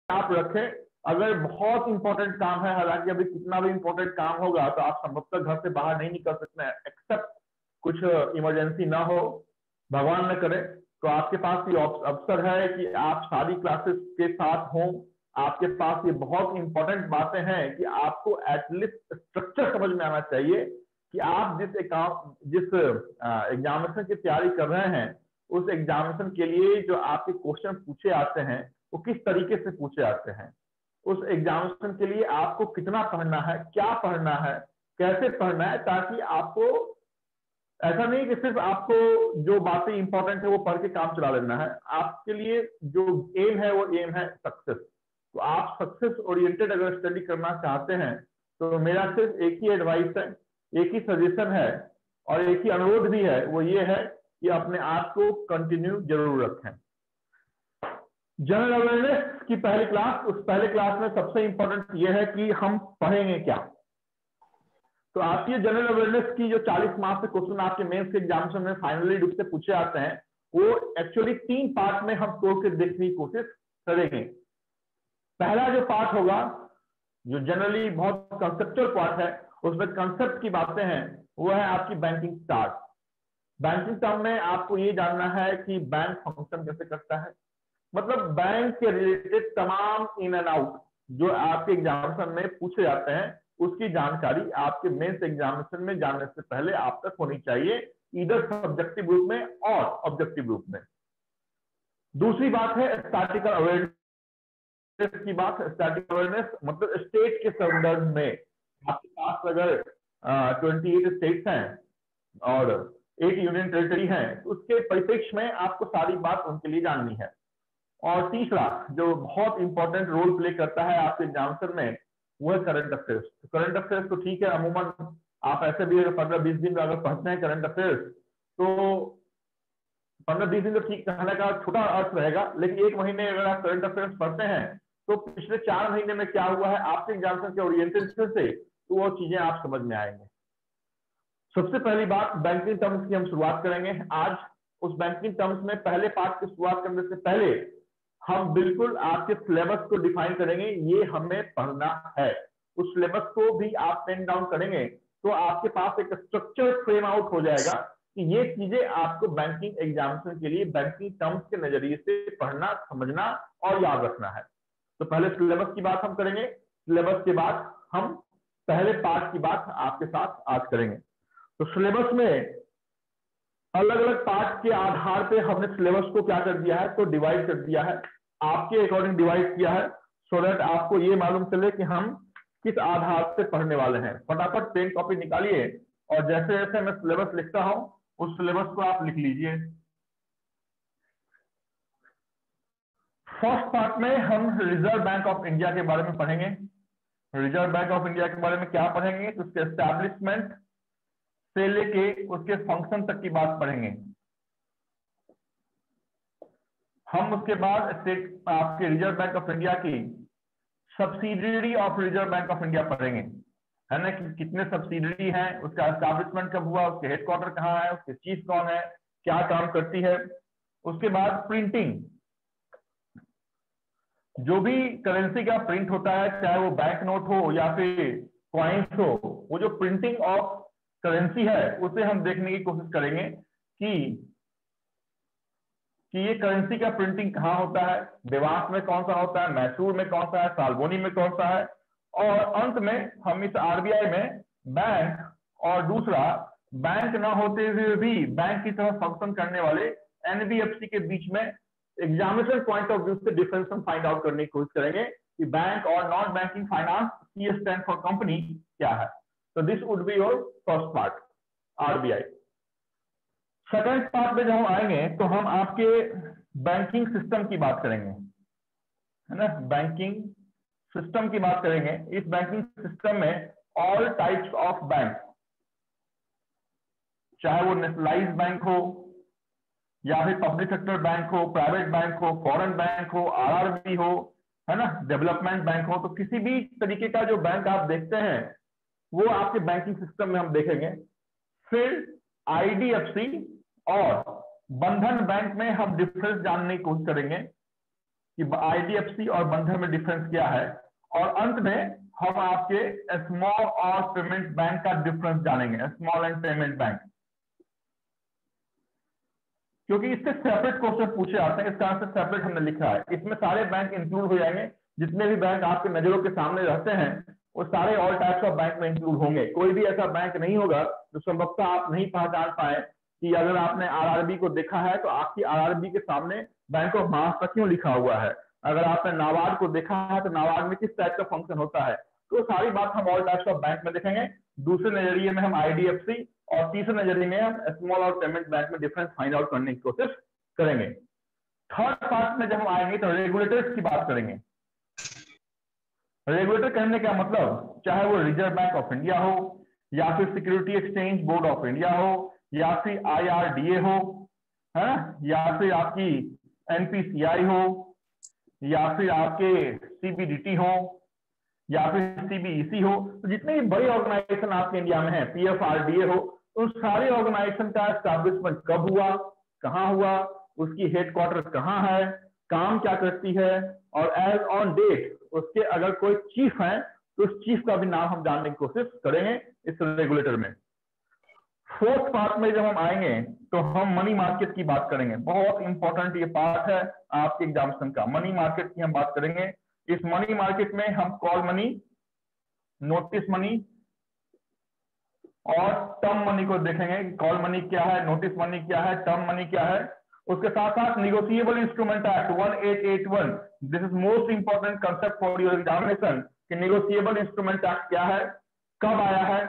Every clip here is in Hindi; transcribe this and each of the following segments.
आप रखें। अगर बहुत इंपॉर्टेंट काम है, हालांकि अभी कितना भी इंपॉर्टेंट काम होगा तो आप संभवतः घर से बाहर नहीं निकल सकते हैं, एक्सेप्ट कुछ इमरजेंसी ना हो, भगवान न करे, तो आपके पास ये अवसर है कि आप सारी क्लासेस के साथ हों। आपके पास ये बहुत इंपॉर्टेंट बातें हैं कि आपको एटलीस्ट स्ट्रक्चर समझ में आना चाहिए कि आप जिस एग्जामिनेशन की तैयारी कर रहे हैं, उस एग्जामिनेशन के लिए जो आपके क्वेश्चन पूछे आते हैं वो किस तरीके से पूछे आते हैं। उस एग्जामिनेशन के लिए आपको कितना पढ़ना है, क्या पढ़ना है, कैसे पढ़ना है, ताकि आपको ऐसा नहीं कि सिर्फ आपको जो बातें इंपॉर्टेंट है वो पढ़ के काम चला लेना है। आपके लिए जो एम है वो एम है सक्सेस। तो आप सक्सेस ओरिएंटेड अगर स्टडी करना चाहते हैं तो मेरा सिर्फ एक ही एडवाइस है, एक ही सजेशन है और एक ही अनुरोध भी है, वो ये है कि अपने आप को कंटिन्यू जरूर रखें। जनरल अवेयरनेस की पहली क्लास, उस पहले क्लास में सबसे इंपॉर्टेंट ये है कि हम पढ़ेंगे क्या। तो आपकी जनरल अवेयरनेस की जो 40 मार्क्स के क्वेश्चन आपके मेंस के एग्जामिनेशन में फाइनली रूप से पूछे आते हैं, वो एक्चुअली 3 पार्ट में हम तोड़ के देखने की कोशिश करेंगे। पहला जो पार्ट होगा, जो जनरली बहुत कंसेप्चुअल पार्ट है, उसमें कंसेप्ट की बातें हैं, वो है आपकी बैंकिंग स्टार्ट। बैंकिंग टर्म में आपको ये जानना है कि बैंक फंक्शन कैसे करता है, मतलब बैंक के रिलेटेड तमाम इन एंड आउट जो आपके एग्जामिनेशन में पूछे जाते हैं, उसकी जानकारी आपके मेंस एग्जामिनेशन में जानने से पहले आप तक होनी चाहिए, इधर सब्जेक्टिव रूप में और ऑब्जेक्टिव रूप में। दूसरी बात है स्टैटिकल अवेयरनेस की बात। स्टैटिक अवेयरनेस मतलब स्टेट के संदर्भ में आपके पास अगर 28 स्टेट्स हैं और 8 यूनियन टेरिटरी हैं, तो उसके परिप्रेक्ष्य में आपको सारी बात उनके लिए जाननी है। और तीसरा जो बहुत इंपॉर्टेंट रोल प्ले करता है आपके एग्जामिनेशन में, वो है करंट अफेयर्स। करंट अफेयर्स तो ठीक है, अमूमन आप ऐसे भी 15-20 दिन में अगर पढ़ते हैं करंट अफेयर्स, तो 15-20 दिन तो ठीक कहने का छोटा अर्थ रहेगा, लेकिन 1 महीने अगर आप करंट अफेयर्स पढ़ते हैं तो पिछले 4 महीने में क्या हुआ है आपके एग्जामिनेशन के ओरिएंटेशन से, तो वो चीजें आप समझ में आएंगे। सबसे पहली बात, बैंकिंग टर्म्स की हम शुरुआत करेंगे आज। उस बैंकिंग टर्म्स में पहले पार्ट की शुरुआत करने से पहले हम बिल्कुल आपके सिलेबस को डिफाइन करेंगे, ये हमें पढ़ना है। उस सिलेबस को भी आप पेन डाउन करेंगे तो आपके पास एक स्ट्रक्चर फ्रेम आउट हो जाएगा कि ये चीजें आपको बैंकिंग एग्जामिनेशन के लिए बैंकिंग टर्म्स के नजरिए से पढ़ना, समझना और याद रखना है। तो पहले सिलेबस की बात हम करेंगे, सिलेबस के बाद हम पहले पार्ट की बात आपके साथ आज करेंगे। तो सिलेबस में अलग अलग पार्ट के आधार पे हमने सिलेबस को क्या कर दिया है, तो डिवाइड कर दिया है, आपके अकॉर्डिंग डिवाइड किया है, सो दैट आपको ये मालूम चले कि हम किस आधार से पढ़ने वाले हैं। फटाफट पेन कॉपी निकालिए और जैसे जैसे मैं सिलेबस लिखता हूं उस सिलेबस को आप लिख लीजिए। फर्स्ट पार्ट में हम रिजर्व बैंक ऑफ इंडिया के बारे में पढ़ेंगे। रिजर्व बैंक ऑफ इंडिया के बारे में क्या पढ़ेंगे, तो उसके एस्टैब्लिशमेंट से लेके उसके फंक्शन तक की बात पढ़ेंगे हम। उसके बाद स्टेट आपके रिजर्व बैंक ऑफ इंडिया की subsidiary of Reserve bank of India पढ़ेंगे, है ना, कि कितने सब्सिडियरी हैं, उसका एस्टैब्लिशमेंट कब हुआ, उसके हेडक्वार्टर कहाँ है, उसके चीफ कौन है, क्या काम करती है। उसके बाद प्रिंटिंग, जो भी करेंसी का प्रिंट होता है, चाहे वो बैंक नोट हो या फिर कॉइन्स हो, वो जो प्रिंटिंग ऑफ करेंसी है उसे हम देखने की कोशिश करेंगे कि ये करेंसी का प्रिंटिंग कहाँ होता है, देवास में कौन सा होता है, मैसूर में कौन सा है, साल्बोनी में कौन सा है। और अंत में हम इस आरबीआई में बैंक और दूसरा बैंक ना होते हुए भी बैंक की तरह फंक्शन करने वाले एनबीएफसी के बीच में एग्जामिनेशन पॉइंट ऑफ व्यू से डिफरेंस हम फाइंड आउट करने की कोशिश करेंगे कि बैंक और non banking finance, C stand for company, क्या है। तो this would be your first part, RBI. Second part में जब हम आएंगे तो हम आपके बैंकिंग सिस्टम की बात करेंगे, है ना, बैंकिंग सिस्टम की बात करेंगे। इस बैंकिंग सिस्टम में ऑल टाइप्स ऑफ बैंक, चाहे वो नेशनलाइज्ड बैंक हो या फिर पब्लिक सेक्टर बैंक हो, प्राइवेट बैंक हो, फॉरेन बैंक हो, आरआरबी हो, है ना, डेवलपमेंट बैंक हो, तो किसी भी तरीके का जो बैंक आप देखते हैं वो आपके बैंकिंग सिस्टम में हम देखेंगे। फिर आईडीएफसी और बंधन बैंक में हम डिफरेंस जानने की कोशिश करेंगे। कि आईडीएफसी और बंधन में डिफरेंस क्या है, और अंत में हम आपके स्मॉल और पेमेंट बैंक का डिफरेंस जानेंगे, स्मॉल एंड पेमेंट बैंक, क्योंकि इससे सेपरेट क्वेश्चन पूछे आते हैं, इस कारण से सेपरेट हमने लिखा है। इसमें सारे बैंक इंक्लूड हो जाएंगे, जितने भी बैंक आपके नजरों के सामने रहते हैं वो सारे ऑल टाइप्स ऑफ बैंक में इंक्लूड होंगे। कोई भी ऐसा बैंक नहीं होगा जो संभवतः आप नहीं पहचान पाए कि अगर आपने आरआरबी को देखा है तो आपकी आरआरबी के सामने बैंक ऑफ महाराष्ट्र क्यों लिखा हुआ है, अगर आपने नाबार्ड को देखा है तो नाबार्ड में किस टाइप का फंक्शन होता है, तो सारी बात हम ऑल टाइप्स ऑफ बैंक में देखेंगे। दूसरे नजरिए में हम आईडीएफसी और तीसरे नजरिए में हम स्मॉल और पेमेंट बैंक में डिफरेंस फाइंड आउट करने की कोशिश करेंगे। थर्ड पार्ट में जब हम आएंगे तो रेगुलेटर्स की बात करेंगे। रेगुलेटर कहने का मतलब चाहे वो रिजर्व बैंक ऑफ इंडिया हो, या फिर security exchange board of India हो, या फिर आईआरडीए हो, है, या फिर आपकी एनपीसीआई हो, या फिर आपके सीबीडीटी हो, या फिर सीबीईसी हो, तो जितने भी बड़े ऑर्गेनाइजेशन आपके इंडिया में है, पीएफआरडीए हो, उन सारे ऑर्गेनाइजेशन का एस्टैब्लिशमेंट कब हुआ, कहाँ हुआ, उसकी हेडक्वार्टर कहाँ है, काम क्या करती है, और एज ऑन डेट उसके अगर कोई चीफ है तो उस चीफ का भी नाम हम जानने की कोशिश करेंगे इस रेगुलेटर में। फोर्थ पार्ट में जब हम आएंगे तो हम मनी मार्केट की बात करेंगे। बहुत इंपॉर्टेंट ये पार्ट है आपके एग्जामिनेशन का, मनी मार्केट की हम बात करेंगे। इस मनी मार्केट में हम कॉल मनी, नोटिस मनी और टर्म मनी को देखेंगे। कॉल मनी क्या है, नोटिस मनी क्या है, टर्म मनी क्या है। उसके साथ साथ negotiable instrument act 1881, this is most important concept for your examination कि निगोशिएबल इंस्ट्रूमेंट एक्ट क्या है, कब आया है,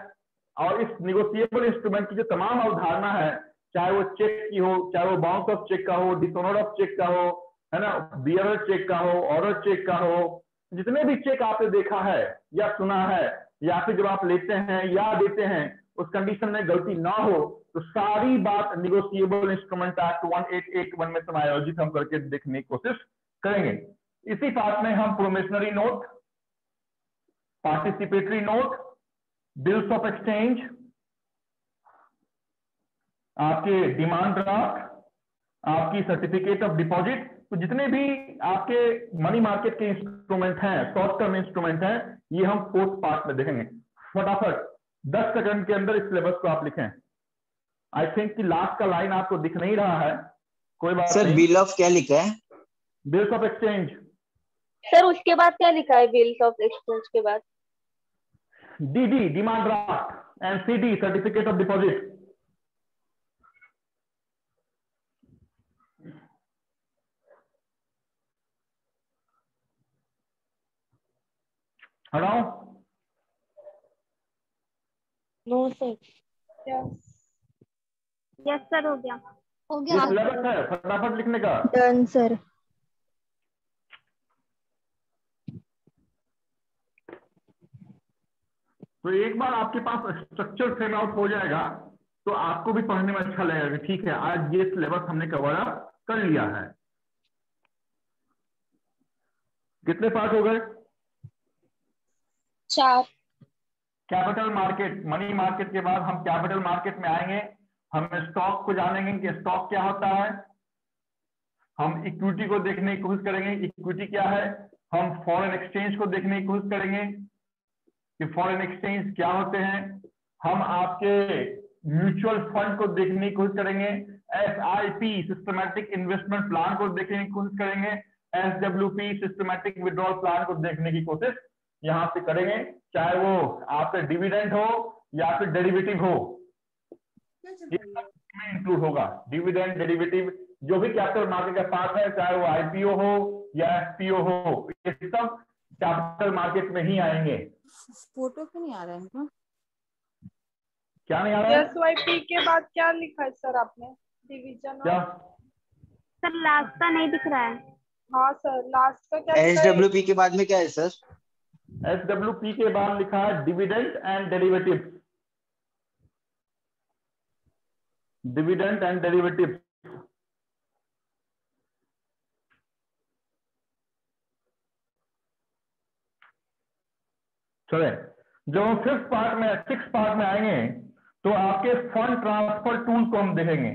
और इस निगोशिएबल इंस्ट्रूमेंट की जो तमाम अवधारणा है, चाहे वो चेक की हो, चाहे वो बाउंस ऑफ चेक का हो, डिसऑनर ऑफ चेक का हो, है ना, बियरर चेक का हो, ऑर्डर चेक का हो, जितने भी चेक आपने देखा है या सुना है, या फिर जब आप लेते हैं या देते हैं उस कंडीशन में गलती ना हो, तो सारी बात निगोशिएबल इंस्ट्रूमेंट एक्ट 1881 में समायोजित हम करके देखने की कोशिश करेंगे। इसी पार्ट में हम promissory note, participatory note, bills of exchange, आपके डिमांड ड्राफ्ट, आपकी सर्टिफिकेट ऑफ डिपॉजिट, तो जितने भी आपके मनी मार्केट के इंस्ट्रूमेंट हैं, शॉर्ट टर्म इंस्ट्रूमेंट हैं, ये हम फोर्थ पार्ट में देखेंगे। फटाफट 10 सेकंड के अंदर इस सिलेबस को आप लिखें। आई थिंक कि लास्ट का लाइन आपको दिख नहीं रहा है, कोई बात सर नहीं। बिल ऑफ क्या लिखा है? Bills of exchange. सर उसके बाद क्या लिखा है बिल्स ऑफ एक्सचेंज के बाद? DD, demand draft, and CD, certificate of deposit. हटाओ। No sir. यस सर, हो गया। हो ये सिलेबस है फटाफट लिखने का। Done sir. तो एक बार आपके पास स्ट्रक्चर फ्रेम आउट हो जाएगा तो आपको भी पढ़ने में अच्छा लगेगा कि ठीक है आज ये सिलेबस हमने कवर अप कर लिया है। कितने पार्ट हो गए? 4। कैपिटल मार्केट, मनी मार्केट के बाद हम कैपिटल मार्केट में आएंगे। हम स्टॉक को जानेंगे कि स्टॉक क्या होता है। हम इक्विटी को देखने की कोशिश करेंगे, इक्विटी क्या है। हम फॉरेन एक्सचेंज को देखने की कोशिश करेंगे कि फॉरेन एक्सचेंज क्या होते हैं। हम आपके म्यूचुअल फंड को देखने की कोशिश करेंगे। SIP, सिस्टमैटिक इन्वेस्टमेंट प्लान को देखने की कोशिश करेंगे। SWP, सिस्टमैटिक विड्रॉल प्लान को देखने की कोशिश यहां से करेंगे, चाहे वो आपका डिविडेंड हो या फिर डेरिवेटिव हो, इंक्लूड होगा। डिविडेंड, डेरिवेटिव, जो भी कैपिटल मार्केट का पार्ट है, चाहे वो IPO हो या FPO हो, ये सब कैपिटल मार्केट में ही आएंगे। फोटो क्यों नहीं आ रहा है? क्या नहीं आ रहा है? SYP के बाद क्या लिखा है सर आपने? डिवीजन क्या सर लास्ट का नहीं दिख रहा है। हाँ सर, लास्ट का क्या लिखा है? SWP के बाद में क्या है सर? SWP के बाद लिखा है dividend and derivative. Dividend and derivative. चले, जब हम सिक्स पार्ट में आएंगे तो आपके फंड ट्रांसफर टूल्स को हम देखेंगे।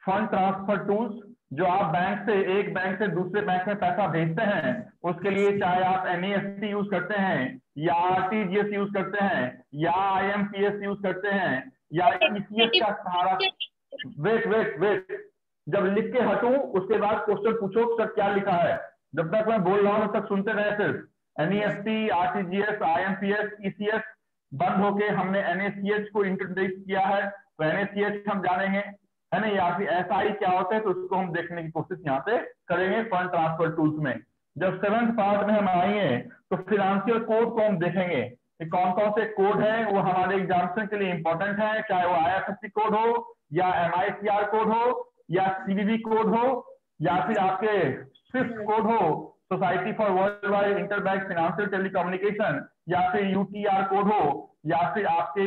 फंड ट्रांसफर टूल्स, जो आप बैंक से एक बैंक से दूसरे बैंक में पैसा भेजते हैं उसके लिए चाहे आप एनईएफटी यूज करते हैं या आरटीजीएस यूज करते हैं या आईएमपीएस यूज करते हैं या ईसीएस का सहारा। वेट वेट वेट, जब लिख के हटूं उसके बाद क्वेश्चन पूछो सर क्या लिखा है। जब तक मैं बोल रहा हूं तब तक सुनते रहे। सिर्फ एनईएफटी, आरटीजीएस, आईएमपीएस, ईसीएस बंद होके हमने एनएसीएच को इंट्रोड्यूस किया है, तो एनएसीएच हम जानेंगे, है ना। या फिर एसआई क्या होता है तो उसको हम देखने की कोशिश यहाँ पे करेंगे फंड ट्रांसफर टूल्स में। जब 7th पार्ट में हम आएंगे तो फिनेंशियल कोड को हम देखेंगे कि कौन कौन से कोड है वो हमारे एग्जामिनेशन के लिए इंपॉर्टेंट है, चाहे वो आईएफएससी कोड हो या एमआईसीआर कोड हो या सीबीबी कोड हो या फिर आपके स्विफ्ट कोड हो, society for world wide interbank financial telecommunication, या फिर यूटीआर कोड हो, या फिर आपके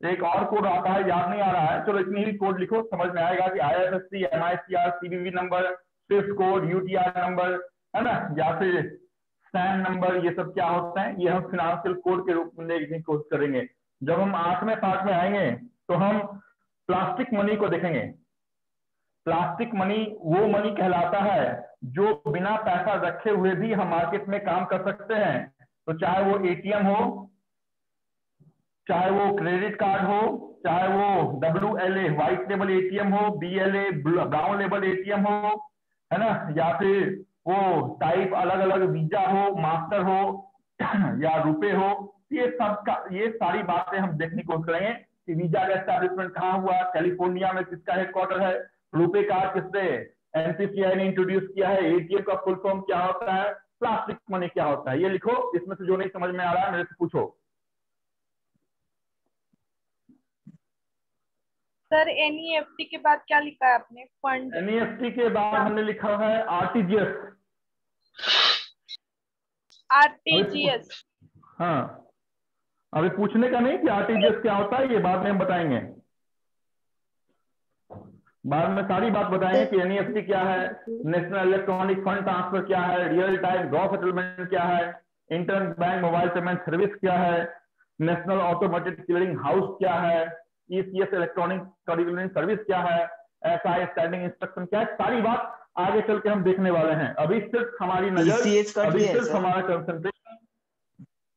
एक और कोड आता है याद नहीं आ रहा है, चलो इतनी ही कोड लिखो समझ में आएगा कि IFSC, MICR, CVV number, Swift code, UTR number, है ना, या फिर स्टैन नंबर, ये सब क्या होता है, ये हम फाइनेंशियल कोड के रूप में देखने की कोशिश करेंगे। जब हम 8वें पार्ट में आएंगे तो हम प्लास्टिक मनी को देखेंगे। प्लास्टिक मनी वो मनी कहलाता है जो बिना पैसा रखे हुए भी हम मार्केट में काम कर सकते हैं। तो चाहे वो एटीएम हो, चाहे वो क्रेडिट कार्ड हो, चाहे वो WLA व्हाइट लेबल एटीएम हो, BLA ब्राउन लेबल एटीएम हो, है ना, या फिर वो टाइप अलग अलग वीजा हो, मास्टर हो या रुपए हो, ये सब का ये सारी बातें हम देखने की कोशिश करेंगे कि वीजा का एस्टैब्लिशमेंट कहाँ हुआ, कैलिफोर्निया में किसका हेडक्वार्टर है, रुपए कार्ड किसने एनपीसीआई ने इंट्रोड्यूस किया है, एटीएम का फुल फॉर्म क्या होता है, प्लास्टिक मनी क्या होता है, ये लिखो। इसमें से जो नहीं समझ में आ रहा है मेरे से पूछो। सर एनईएफटी के बाद क्या लिखा है आपने? फंड। एनईएफटी के बाद हमने लिखा है आरटीजीएस। आरटीजीएस। हाँ, अभी पूछने का नहीं कि आरटीजीएस क्या होता है, ये बाद में हम बताएंगे, बाद में सारी बात बताएंगे कि एनईएफटी क्या है, नेशनल इलेक्ट्रॉनिक फंड ट्रांसफर क्या है, रियल टाइम ग्रॉस सेटलमेंट क्या है, inter bank mobile payment service क्या है, नेशनल ऑटोमेटेड क्लियरिंग हाउस क्या है, ईसीएस इलेक्ट्रॉनिक क्लियरिंग सर्विस क्या है, एसआई स्टैंडिंग इंस्ट्रक्शन क्या है, सारी बात आगे चल के हम देखने वाले हैं। अभी सिर्फ हमारी नजर, अभी सिर्फ हमारा कंसंट्रेशन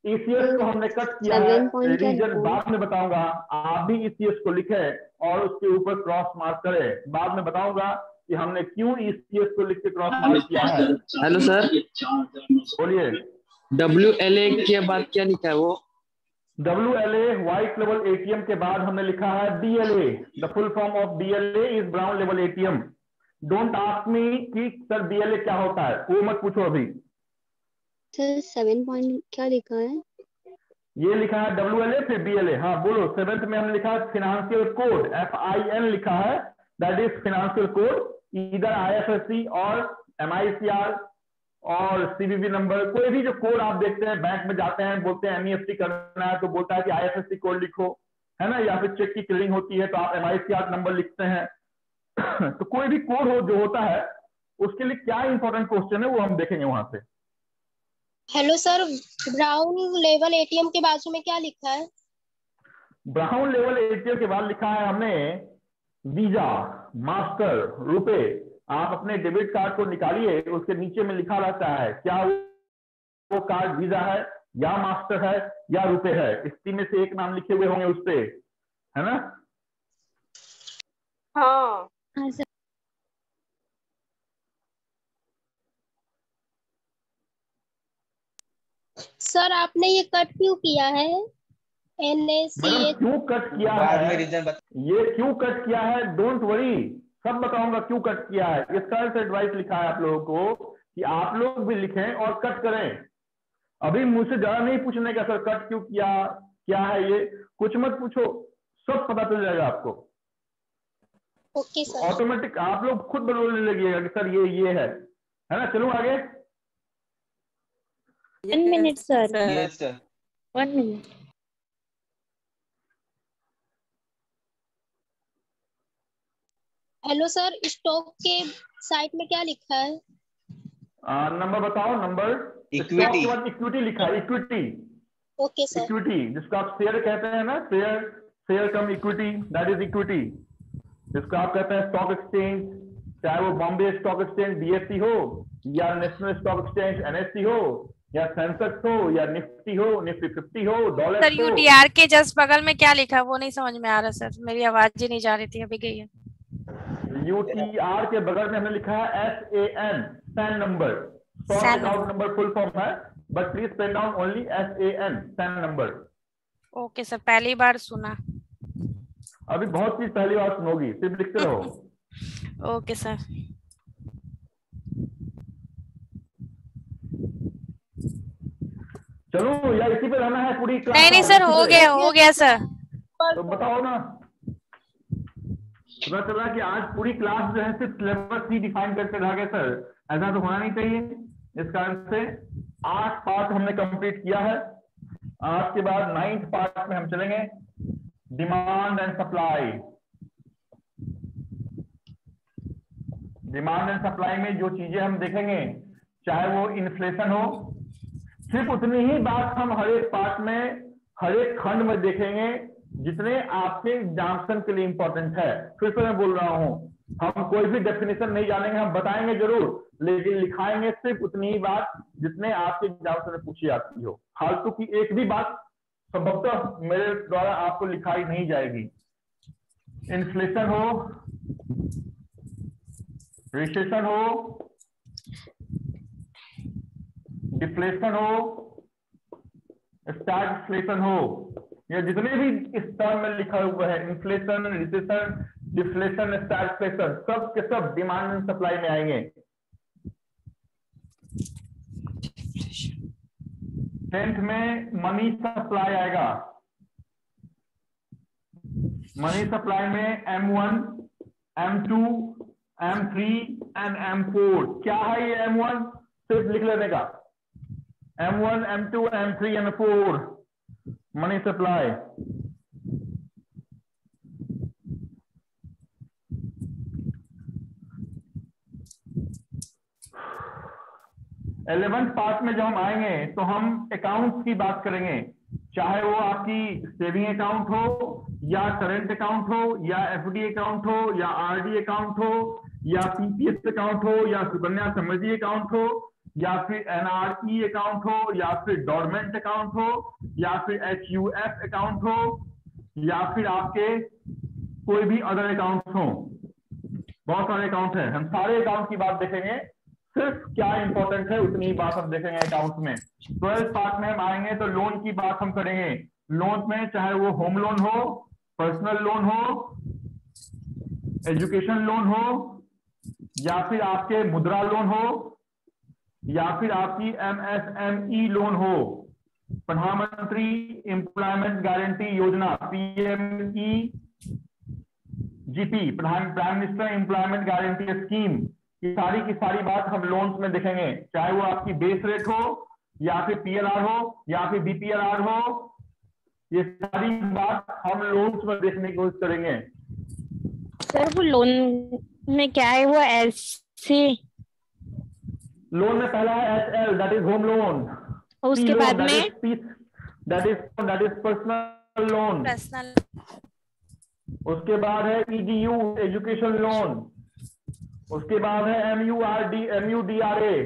ईसीएस को हमने कट किया है, रीजन बाद में बताऊंगा। आप भी ईसीएस को लिखे और उसके ऊपर क्रॉस मार्क करें, बाद में बताऊंगा कि हमने क्यों ईसीएस को लिख के क्रॉस मार्क किया है। हेलो सर, बोलिए। WLA के बाद क्या लिखा है वो? WLA व्हाइट लेवल एटीएम के बाद हमने लिखा है BLA। The full form of BLA is brown level ATM. Don't ask me कि सर BLA क्या होता है, वो मत पूछो अभी। सर 7 पॉइंट क्या लिखा है? ये लिखा है WLA फिर BLA। हाँ बोलो। 7th में हमने लिखा है फिनेंशियल कोड, FIN लिखा है, दैट इज फिनेंशियल कोड। इधर IFSC और MICR और CVV नंबर, कोई भी जो कोड आप देखते हैं, बैंक में जाते हैं बोलते हैं NEFT करना है तो बोलता है कि IFSC कोड लिखो, है ना, या फिर चेक की क्लियरिंग होती है तो आप MICR नंबर लिखते हैं। तो कोई भी कोड हो जो होता है उसके लिए क्या इंपॉर्टेंट क्वेश्चन है वो हम देखेंगे वहां से। Hello sir, brown level ATM के बाजू में क्या लिखा है? ब्राउन लेवल एटीएम के बाद लिखा है हमने वीजा, मास्टर, रुपए। आप अपने डेबिट कार्ड को निकालिए, उसके नीचे में लिखा रहता है क्या वो कार्ड वीजा है या मास्टर है या रुपए है, इस तीन में से एक नाम लिखे हुए होंगे उस पे, है ना। हाँ सर। सर आपने ये कट क्यों किया है? मैडम क्यों कट किया है, ये क्यों कट किया है, डोंट वरी, सब बताऊंगा क्यों कट किया है। इसका एडवाइस लिखा है आप लोगों को कि आप लोग भी लिखें और कट करें। अभी मुझसे ज्यादा नहीं पूछने का सर कट क्यों किया, क्या है ये, कुछ मत पूछो, सब पता चल जाएगा आपको। Okay sir. ऑटोमेटिक आप लोग खुद बोलने लगिएगा कि सर ये है ना। चलो आगे। 1 minute sir. Yes sir. 1 minute. Hello sir, stock के साइट में क्या लिखा है? नंबर बताओ, नंबर। इक्विटी। इक्विटी लिखा है, इक्विटी। Okay sir. इक्विटी जिसको आप शेयर कहते हैं ना, share come equity, that is equity. जिसको आप कहते हैं स्टॉक एक्सचेंज, चाहे वो बॉम्बे स्टॉक एक्सचेंज BSE हो, या नेशनल स्टॉक एक्सचेंज NSE हो, या सेंसेक्स हो, या निफ्टी हो, निफ्टी 50 हो, डॉलर सर UTR के जस्ट बगल में क्या लिखा है वो नहीं समझ में आ रहा सर, मेरी आवाज ही नहीं जा रही थी, अभी गई है। UTR के बगल में हमने लिखा है SAN, SAN number, short account number full form है, but please pen down only SAN, SAN number. Okay sir, पहली बार सुना। अभी बहुत चीज पहली बार सुनोगी, सिर्फ लिखते रहो। Okay sir. चलो या इसी पे रहना है पूरी क्लास? नहीं सर, हो गया सर। तो बताओ ना, पता चला कि आज पूरी क्लास जो है सिर्फ सिलेबस ही डिफाइन करके रह गए सर, ऐसा तो होना नहीं चाहिए। इस कारण से 8 पार्ट हमने कंप्लीट किया है। आज के बाद 9th पार्ट में हम चलेंगे, demand and supply. Demand and supply में जो चीजें हम देखेंगे, चाहे वो इन्फ्लेशन हो, सिर्फ उतनी ही बात हम हर एक पार्ट में, हर एक खंड में देखेंगे जितने आपके एग्जामिनेशन के लिए इंपॉर्टेंट है। फिर से मैं बोल रहा हूं, हम कोई भी डेफिनेशन नहीं जानेंगे, हम बताएंगे जरूर, लेकिन लिखाएंगे सिर्फ उतनी ही बात जितने आपके एग्जामिनेशन में पूछी जाती हो। फालतू की एक भी बात संभवतः मेरे द्वारा आपको लिखाई नहीं जाएगी। इन्फ्लेशन हो, रिसेशन हो, डिफ्लेशन हो, स्टैगफ्लेशन हो, या जितने भी इस टर्म में लिखा हुआ है, इन्फ्लेशन, रिसेशन, डिफ्लेशन, स्टैगफ्लेशन, सब के सब डिमांड एंड सप्लाई में आएंगे। 10th में मनी सप्लाई आएगा। मनी सप्लाई में M1, M2, M3 and M4। क्या है ये M1? सिर्फ लिख लेने का, M1, M2, M3 and M4 money supply. Eleventh part में जब हम आएंगे तो हम अकाउंट्स की बात करेंगे, चाहे वो आपकी सेविंग अकाउंट हो, या करेंट अकाउंट हो, या FD अकाउंट हो, या RD अकाउंट हो, या PPS अकाउंट हो, या सुकन्या समृद्धि अकाउंट हो, या फिर NRE अकाउंट हो, या फिर डॉर्मेंट अकाउंट हो, या फिर HUF अकाउंट हो, या फिर आपके कोई भी अदर अकाउंट हो। बहुत सारे अकाउंट हैं, हम सारे अकाउंट की बात देखेंगे, सिर्फ क्या इंपॉर्टेंट है उतनी ही बात हम देखेंगे अकाउंट में। 12th पार्ट में हम आएंगे तो लोन की बात हम करेंगे। लोन में चाहे वो होम लोन हो, पर्सनल लोन हो, एजुकेशन लोन हो, या फिर आपके मुद्रा लोन हो, या फिर आपकी MSME लोन हो, प्रधानमंत्री एम्प्लॉयमेंट गारंटी योजना PMEGP, prime minister employment guarantee scheme, की सारी बात हम लोन्स में देखेंगे, चाहे वो आपकी बेस रेट हो, या फिर PLR हो, या फिर BPLR हो, ये सारी बात हम लोन्स में देखने की कोशिश करेंगे। सर वो लोन में क्या है, वो LC लोन में पहला है HL, that is home loan. उसके बाद में दैट इज पर्सनल लोन। उसके बाद है EDU, एजुकेशन लोन। उसके बाद है MUDRA,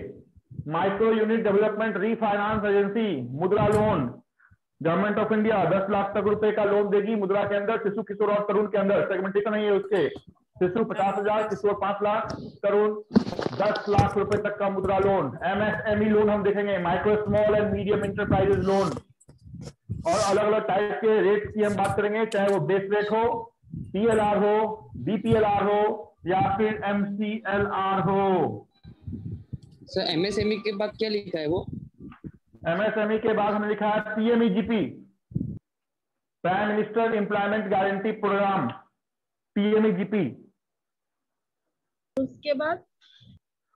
micro unit development refinance agency, Mudra loan. Government of India 10 lakh तक रुपए का लोन देगी मुद्रा के अंदर, शिशु, किशोर और तरुण के अंदर, सेगमेंटेशन नहीं है उसके। शिशु 50,000, किशोर 5 लाख, तरुण 10 लाख रुपए तक का मुद्रा लोन। MSME लोन हम देखेंगे, micro small and medium enterprises loan. और अलग अलग टाइप के रेट की हम बात करेंगे, चाहे वो बेस रेट हो, PLR हो, BPLR हो, या फिर MCLR हो। सर MSME के बाद क्या लिखा है वो? MSME के बाद हमने लिखा है PMEGP, prime minister employment guarantee programme, PMEGP।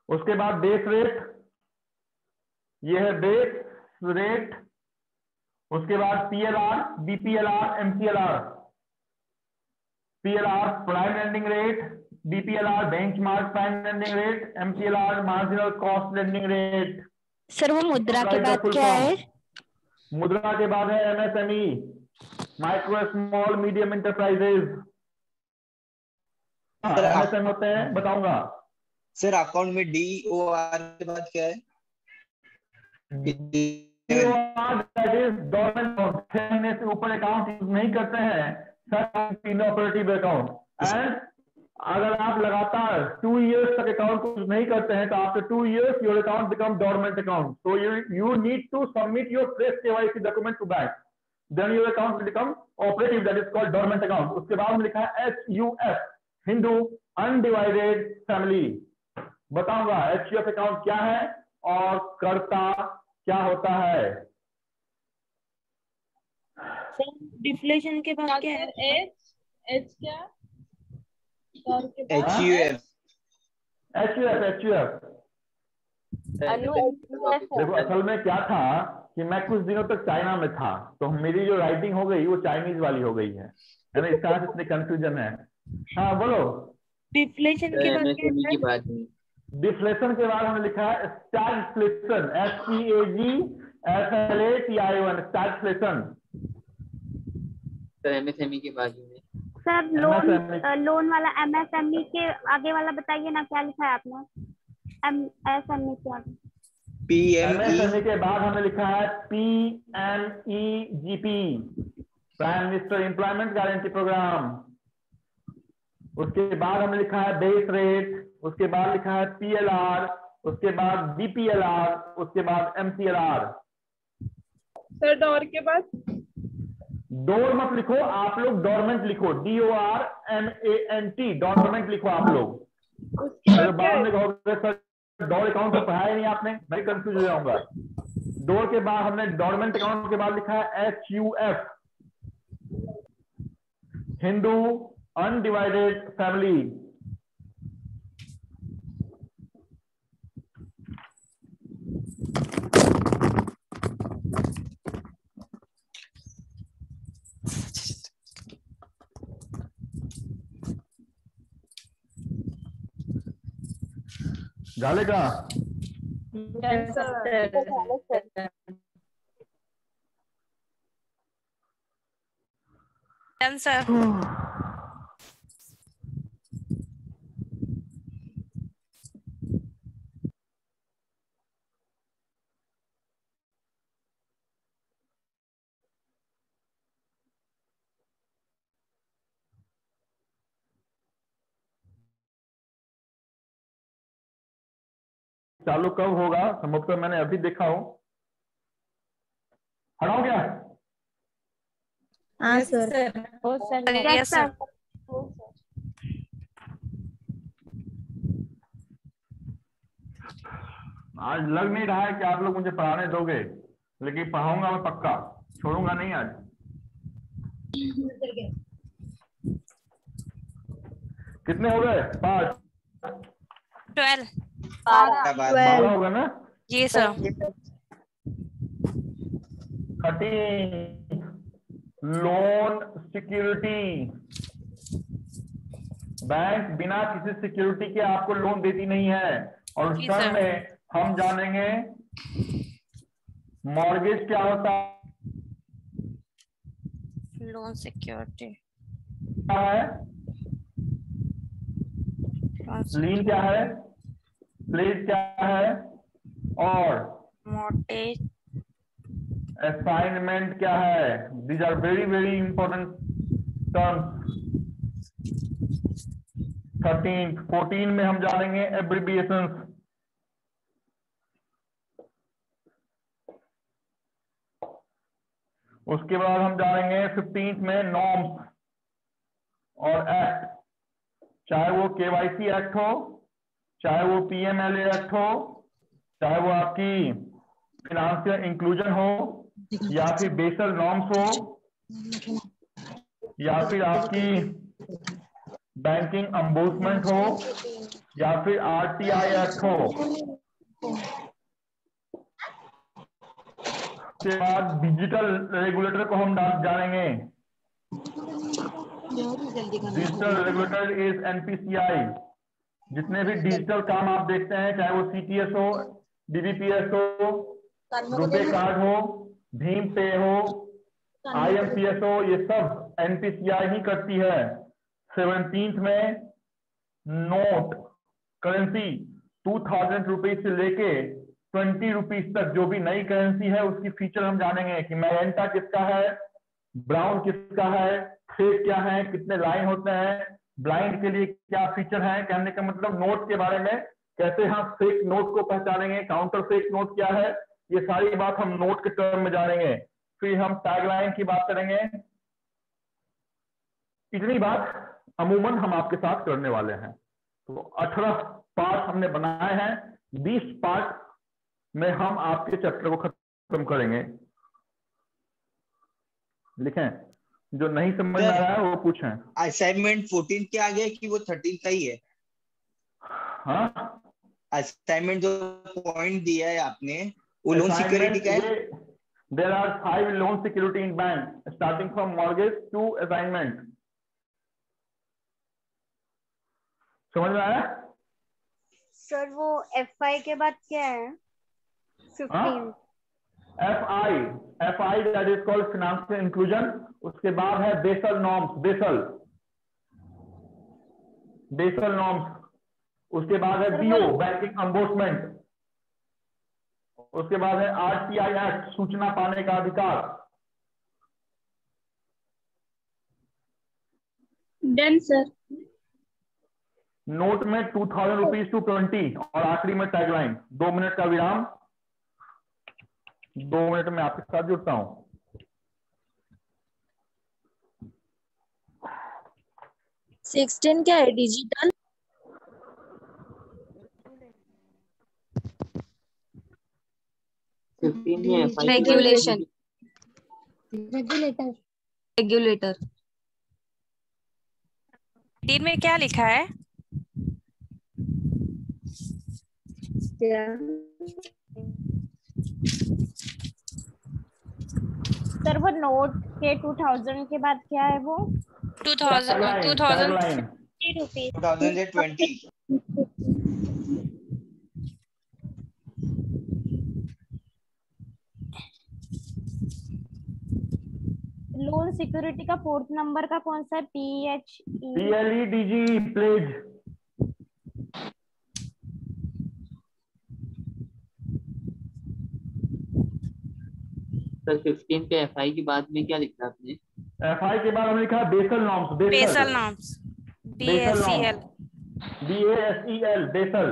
उसके बाद बेस रेट, ये है बेस रेट। उसके बाद PLR, BPLR, MCLR। PLR prime lending rate, BPLR benchmark prime lending rate, MCLR marginal cost lending rate. Sir वो मुद्रा के बाद क्या है? मुद्रा के बाद है MSME, micro small medium enterprises. MSME होते हैं, बताऊंगा। सर अकाउंट में DOR के बाद क्या है? गवर्नमेंट 6 महीने से ऊपर अकाउंट यूज नहीं करते हैं इनऑपरेटिव अकाउंट। एंड अगर आप लगातार 2 years तक अकाउंट को यूज नहीं करते हैं तो after 2 years your account become dormant account, so you need to submit your fresh KYC document to bank, then your account will become operative, that is called dormant account. उसके बाद में लिखा है HUF, हिंदू अनडिवाइडेड फैमिली। बताऊंगा HUF अकाउंट क्या है और करता क्या होता है। डिफ्लेशन के बाद क्या है? एच क्या और के बाद HUF देखो असल में क्या था कि मैं कुछ दिनों तक चाइना में था, तो मेरी जो राइटिंग हो गई वो चाइनीज वाली हो गई है ना, इस कारण से इतनी कंफ्यूजन है। हाँ बोलो। डिफ्लेशन के बाद क्या है? डिफ्लेशन के बाद हमने लिखा है स्टैगफ्लेशन, STAGFLATION, स्टैगफ्लेशन। MSME के बाद में सर लोन वाला MSME के आगे वाला बताइए ना, क्या लिखा है आपने? MSME के आगे MSME के बाद हमने लिखा है PMEGP, prime minister employment guarantee programme. उसके बाद हमने लिखा है बेस रेट, उसके बाद लिखा है PLR, उसके बाद DPLR, उसके बाद MCLR। सर डॉर के बाद डोर मत लिखो आप लोग, डोरमेंट लिखो, DORMANT, डोरमेंट लिखो आप लोग। उसके बाद बाद में कहोगे सर डोर अकाउंट तो पढ़ाया नहीं आपने, मैं कंफ्यूज हो जाऊंगा। डोर के बाद हमने डोरमेंट अकाउंट के बाद लिखा है HUF, हिंदू अनडिवाइडेड फैमिली। झाले का? आंसर चालू कब होगा? संभवतः मैंने अभी देखा हूं। हटाओ क्या? हाँ सर। Yes sir. आज लग नहीं रहा है कि आप लोग मुझे पढ़ाने दोगे, लेकिन पढ़ाऊंगा मैं पक्का, छोड़ूंगा नहीं आज। कितने हो गए? 5 12 12 हो गए ना? जी सर। 13 loan security. बैंक बिना किसी सिक्योरिटी के आपको लोन देती नहीं है। और उस जी टर्म सर। में हम जानेंगे मॉर्गेज क्या होता लोन सिक्योरिटी, है, लीन क्या है, प्लेज क्या है, और मॉर्गेज, असाइनमेंट क्या है। These are very very important terms. 14 में हम जानेंगे एब्रिविएशंस। उसके बाद हम जानेंगे 15 में नॉर्म्स और एक्ट, चाहे वो KYC एक्ट हो, चाहे वो PMLA एक्ट हो, चाहे वो आपकी फिनेंशियल इंक्लूजन हो, या फिर बेसल नॉर्म्स हो, या फिर आपकी बैंकिंग अम्बुड्समेंट हो, या फिर RTI एक्ट हो। उसके बाद डिजिटल रेगुलेटर को हम जानेंगे। Digital regulator is NPCI। जितने भी डिजिटल काम आप देखते हैं, चाहे वो CTS हो, DBPS हो, रुपे कार्ड हो, भीम पे हो, IMPS हो, ये सब NPCI ही करती है। 17 में नोट करेंसी 2000 रुपीज से लेके 20 रुपीज तक जो भी नई करेंसी है उसकी फीचर हम जानेंगे कि मैजेंटा किसका है, ब्राउन किसका है, थ्रेड क्या है, कितने लाइन होते हैं, ब्लाइंड के लिए क्या फीचर है। कहने का मतलब नोट के बारे में, कैसे हम फेक नोट को पहचानेंगे, काउंटर फेक नोट क्या है, ये सारी बात हम नोट के टर्म में जानेंगे। फिर हम टैगलाइन की बात करेंगे। इतनी बात अमूमन हम आपके साथ करने वाले हैं। तो 18 पार्ट हमने बनाए हैं, 20 पार्ट में हम आपके चैप्टर को खत्म करेंगे। लिखें, जो नहीं समझ में आ रहा है वो पूछें। असाइनमेंट 14 के आगे कि वो 13 का ही है? हाँ, असाइनमेंट जो पॉइंट दिया है आपने वो लोन सिक्योरिटी का है? There are 5 loan security in bank, starting from mortgage to assignment. समझ में आया? सर वो FI के बाद क्या है? 15 FI that is called financial inclusion। उसके बाद है बेसल नॉर्म्स, बेसल नॉर्म्स। उसके बाद है BO बैंकिंग अम्बोर्समेंट। उसके बाद है RTI एक्ट, सूचना पाने का अधिकार। Done sir. नोट में 2000 रुपीज टू 20 और आखिरी में टैगलाइन। 2 मिनट का विराम, 2 मिनट में आपके साथ जुड़ता हूं। सिक्सटीन क्या है? डिजिटल रेगुलेशन, रेगुलेटर 3 में क्या लिखा है? सर वो नोट के 2000 के बाद क्या है वो? 2000 2020। लोन सिक्योरिटी का 4th नंबर का कौन सा है? PLEDG pledge. सर 15 पे FI के बाद में क्या लिखा आपने? FI के बाद हमने लिखा Basel norms, Basel norms, BASEL, Basel.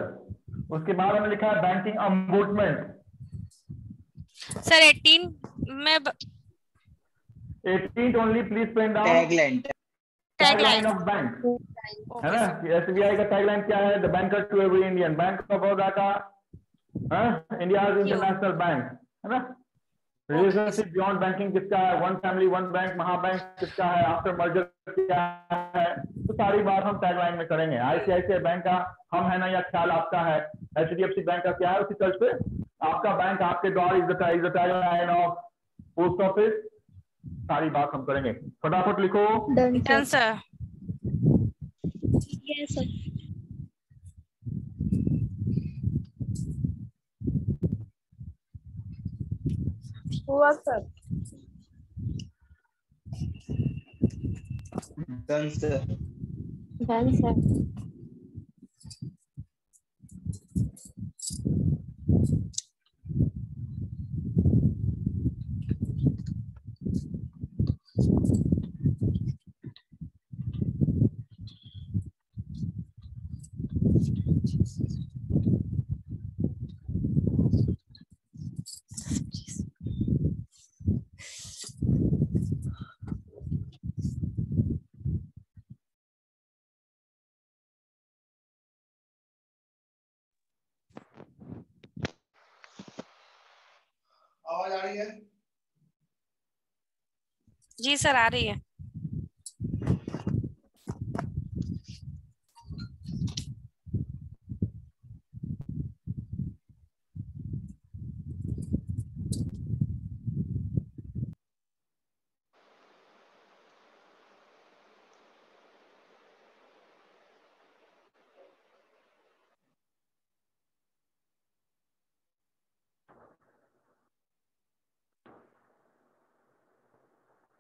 उसके बाद हमने लिखा है बैंकिंग अम्बोर्समेंट। सर 18 में 18 only please pen down. Tagline of bank है ना। SBI का टैगलाइन क्या है? The banker to every Indian, bank of Baroda का इंडिया इंटरनेशनल बैंक है ना। रिलेशनशिप बियॉन्ड बैंकिंग किसका है? One family one bank, Mahabank किसका है? आफ्टर मर्जर क्या है? तो सारी बात हम टैगलाइन में करेंगे। ICICI बैंक का हम है ना या ख्याल आपका है? HDFC बैंक का क्या है? उसी तर्ज पे आपका बैंक आपके द्वार is the tagline of post office. सारी बात हम करेंगे। फटाफट लिखो। Done sir. Yes sir. हुआ sir. Done sir. Done sir. आवाज आ रही है? जी सर आ रही है।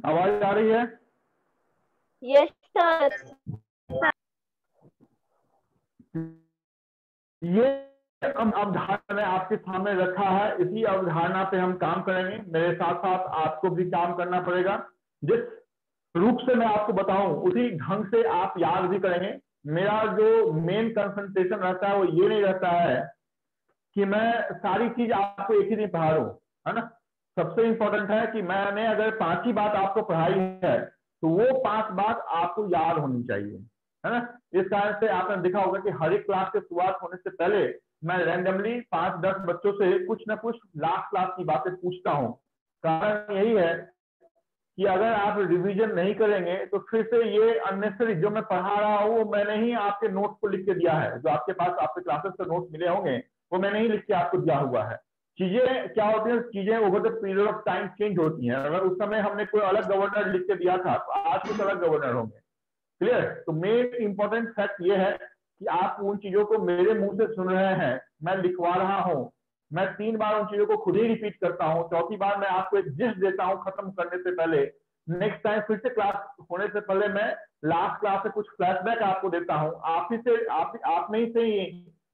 आवाज आ रही है? Yes sir. ये अवधारणा आपके सामने रखा है, इसी अवधारणा पे हम काम करेंगे। मेरे साथ साथ आपको भी काम करना पड़ेगा। जिस रूप से मैं आपको बताऊं उसी ढंग से आप याद भी करेंगे। मेरा जो मेन कंसंट्रेशन रहता है वो ये नहीं रहता है कि मैं सारी चीज आपको एक ही दिन पढ़ा दूं, है ना। सबसे इंपॉर्टेंट है कि मैंने अगर 5 ही बात आपको पढ़ाई है तो वो 5 बात आपको याद होनी चाहिए, है ना। इस कारण से आपने देखा होगा कि हर एक क्लास के शुरुआत होने से पहले मैं रैंडमली 5-10 बच्चों से कुछ ना कुछ लास्ट क्लास की बातें पूछता हूँ। कारण यही है कि अगर आप रिवीजन नहीं करेंगे तो फिर से ये अननेसेसरी जो मैं पढ़ा रहा हूँ वो मैंने ही आपके नोट्स को लिख के दिया है। जो आपके पास आपके क्लासेस के नोट्स मिले होंगे वो मैंने ही लिख के आपको दिया हुआ है। चीजें क्या होती है, चीजें over the period of time change होती हैं। अगर उस समय हमने कोई अलग गवर्नर लिख के दिया था तो आज कुछ अलग गवर्नर होंगे। क्लियर। तो मेन इंपॉर्टेंट फैक्ट ये है कि आप उन चीजों को मेरे मुंह से सुन रहे हैं, मैं लिखवा रहा हूँ। मैं 3 बार उन चीजों को खुद ही रिपीट करता हूँ, चौथी बार मैं आपको एक जिस्ट देता हूँ खत्म करने से पहले। नेक्स्ट टाइम फिर से क्लास होने से पहले मैं लास्ट क्लास से कुछ फ्लैशबैक आपको देता हूँ। आप में ही से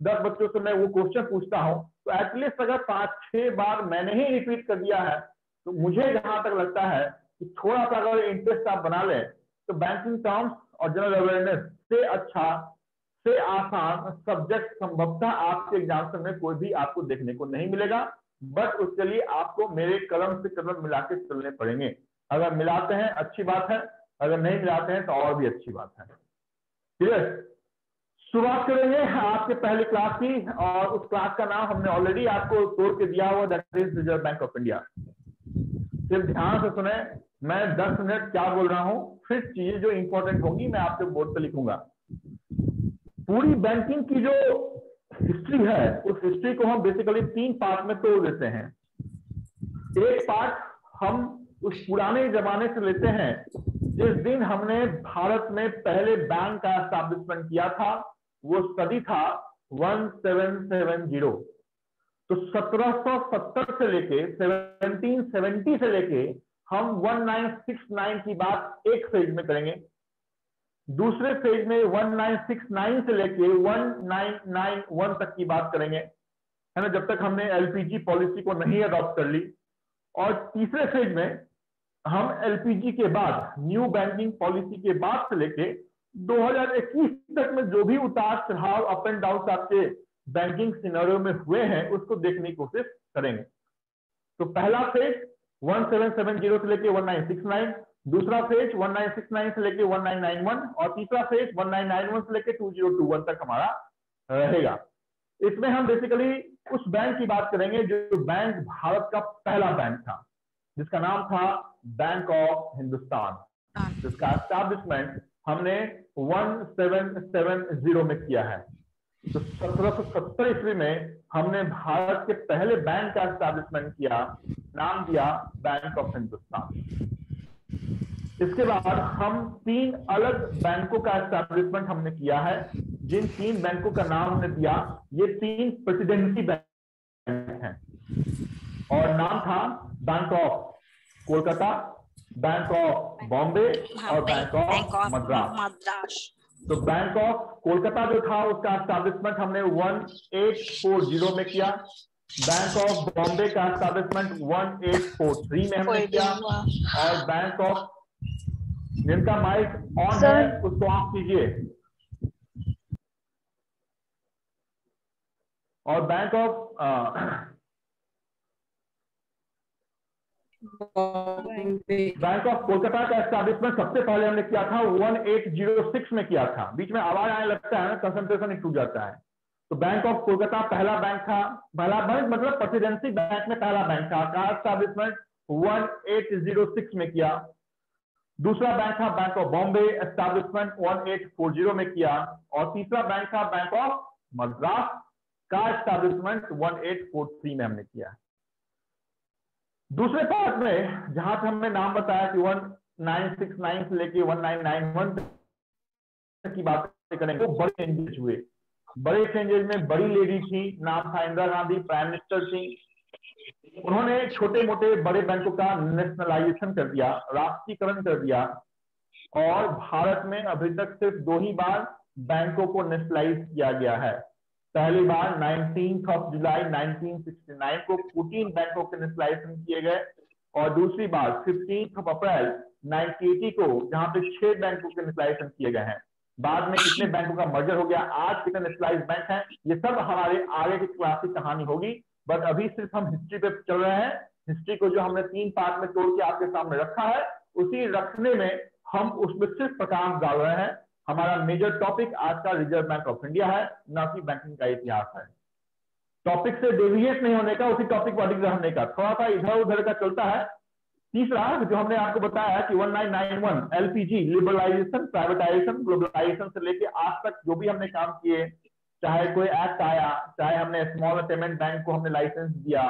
10 बच्चों से मैं वो क्वेश्चन पूछता हूँ। तो एटलीस्ट अगर 5-6 बार मैंने ही रिपीट कर दिया है तो मुझे जहां तक लगता है कि थोड़ा सा अगर इंटरेस्ट आप बना लें तो बैंकिंग टर्म्स और जनरल अवेयरनेस से अच्छा से आसान सब्जेक्ट संभवतः आपके एग्जाम में कोई भी आपको देखने को नहीं मिलेगा। बट उसके लिए आपको मेरे कदम से कदम मिला के चलने पड़ेंगे। अगर मिलाते हैं अच्छी बात है, अगर नहीं मिलाते हैं तो और भी अच्छी बात है। ठीक है, शुरुआत करेंगे आपके पहली क्लास की और उस क्लास का नाम हमने ऑलरेडी आपको तोड़ के दिया हुआ, that is reserve bank of India. सिर्फ ध्यान से सुने, मैं 10 मिनट क्या बोल रहा हूं, फिर चीजें जो इंपॉर्टेंट होंगी मैं आपके बोर्ड पे लिखूंगा। पूरी बैंकिंग की जो हिस्ट्री है उस हिस्ट्री को हम बेसिकली 3 पार्ट में तोड़ देते हैं। एक पार्ट हम उस पुराने जमाने से लेते हैं जिस दिन हमने भारत में पहले बैंक का एस्टैब्लिशमेंट किया था, वो सदी था 1770। तो 1770 से लेके 1770 से लेके हम 1969 की बात एक फेज में करेंगे। दूसरे फेज में 1969 से लेके 1991 तक की बात करेंगे, है ना, जब तक हमने एलपीजी पॉलिसी को नहीं अडॉप्ट कर ली। और तीसरे फेज में हम एलपीजी के बाद न्यू बैंकिंग पॉलिसी के बाद से लेके 2021 तक में जो भी उतार चढ़ाव अप एंड डाउन आपके बैंकिंग सिनेरियो में हुए हैं उसको देखने की कोशिश करेंगे। तो पहला फेज 1770 से लेके 1969, दूसरा फेज 1969 से लेके 1991 और तीसरा फेज 1991 से लेके 2021 तक हमारा रहेगा। इसमें हम बेसिकली उस बैंक की बात करेंगे जो बैंक भारत का पहला बैंक था, जिसका नाम था बैंक ऑफ हिंदुस्तान, जिसका एस्टैब्लिशमेंट हमने 1770 में किया है। तो 1770 ईस्वी में हमने भारत के पहले बैंक का एस्टैब्लिशमेंट किया, नाम दिया बैंक ऑफ हिंदुस्तान। इसके बाद हम 3 अलग बैंकों का एस्टैब्लिशमेंट हमने किया है, जिन 3 बैंकों का नाम हमने दिया, ये 3 प्रेसिडेंसी बैंक हैं और नाम था bank of Kolkata, bank of Bombay और बैंक ऑफ मद्रास। तो बैंक ऑफ कोलकाता जो था उसका एस्टैब्लिशमेंट हमने 1840 में किया, बैंक ऑफ बॉम्बे का एस्टैब्लिशमेंट 1843 में हमने किया और बैंक ऑफ, जिनका माइक ऑन है उसको ऑफ कीजिए, और बैंक ऑफ कोलकाता का एस्टैब्लिशमेंट सबसे पहले हमने किया था 1806 में किया था। बीच में आवाज आने लगता है ना, कंसंट्रेशन टूट जाता है। तो बैंक ऑफ कोलकाता पहला बैंक था, पहला बैंक मतलब प्रेसिडेंसी बैंक में पहला बैंक था, का एस्टैब्लिशमेंट 1806 में किया। दूसरा बैंक था बैंक ऑफ बॉम्बे, एस्टैब्लिशमेंट 1840 में किया और तीसरा बैंक था बैंक ऑफ मद्रास का एस्टैब्लिशमेंट 1843 में हमने किया। दूसरे पार्ट में जहां से हमने नाम बताया कि 1969 से लेके 1991 की बात करेंगे, तो बड़े चेंजेस हुए। बड़े चेंजेस में बड़ी लेडी थी, नाम था इंदिरा गांधी, प्राइम मिनिस्टर थी। उन्होंने छोटे मोटे बड़े बैंकों का नेशनलाइजेशन कर दिया, राष्ट्रीयकरण कर दिया और भारत में अभी तक सिर्फ 2 ही बार बैंकों को नेशनलाइज किया गया है। पहली बार 19 जुलाई 1969 को 14 बैंकों के नेशनलाइजेशन किए गए, और दूसरी बार 15 अप्रैल 1980 को जहां पे 6 बैंकों के नेशनलाइजेशन किए गए हैं। बाद में कितने बैंकों का मर्जर हो गया, आज कितने नेशनलाइज्ड बैंक हैं, ये सब हमारे आगे की क्लास की कहानी होगी। बट अभी सिर्फ हम हिस्ट्री पे चल रहे हैं। हिस्ट्री को जो हमने 3 पार्ट में तोड़ के आपके सामने रखा है, उसी रखने में हम उसमें सिर्फ प्रकाश डाल रहे हैं। हमारा मेजर टॉपिक आज का रिजर्व बैंक ऑफ इंडिया है, ना कि बैंकिंग का इतिहास है। टॉपिक से डेविएट नहीं होने का, उसी टॉपिक पर अडिग रहने का, थोड़ा सा इधर उधर का चलता है। तीसरा जो हमने आपको बताया कि 1991 एलपीजी, लिबरलाइजेशन, प्राइवेटाइजेशन, ग्लोबलाइजेशन से लेके आज तक जो भी हमने काम किए, चाहे कोई एक्ट आया, चाहे हमने स्मॉल पेमेंट बैंक को हमने लाइसेंस दिया,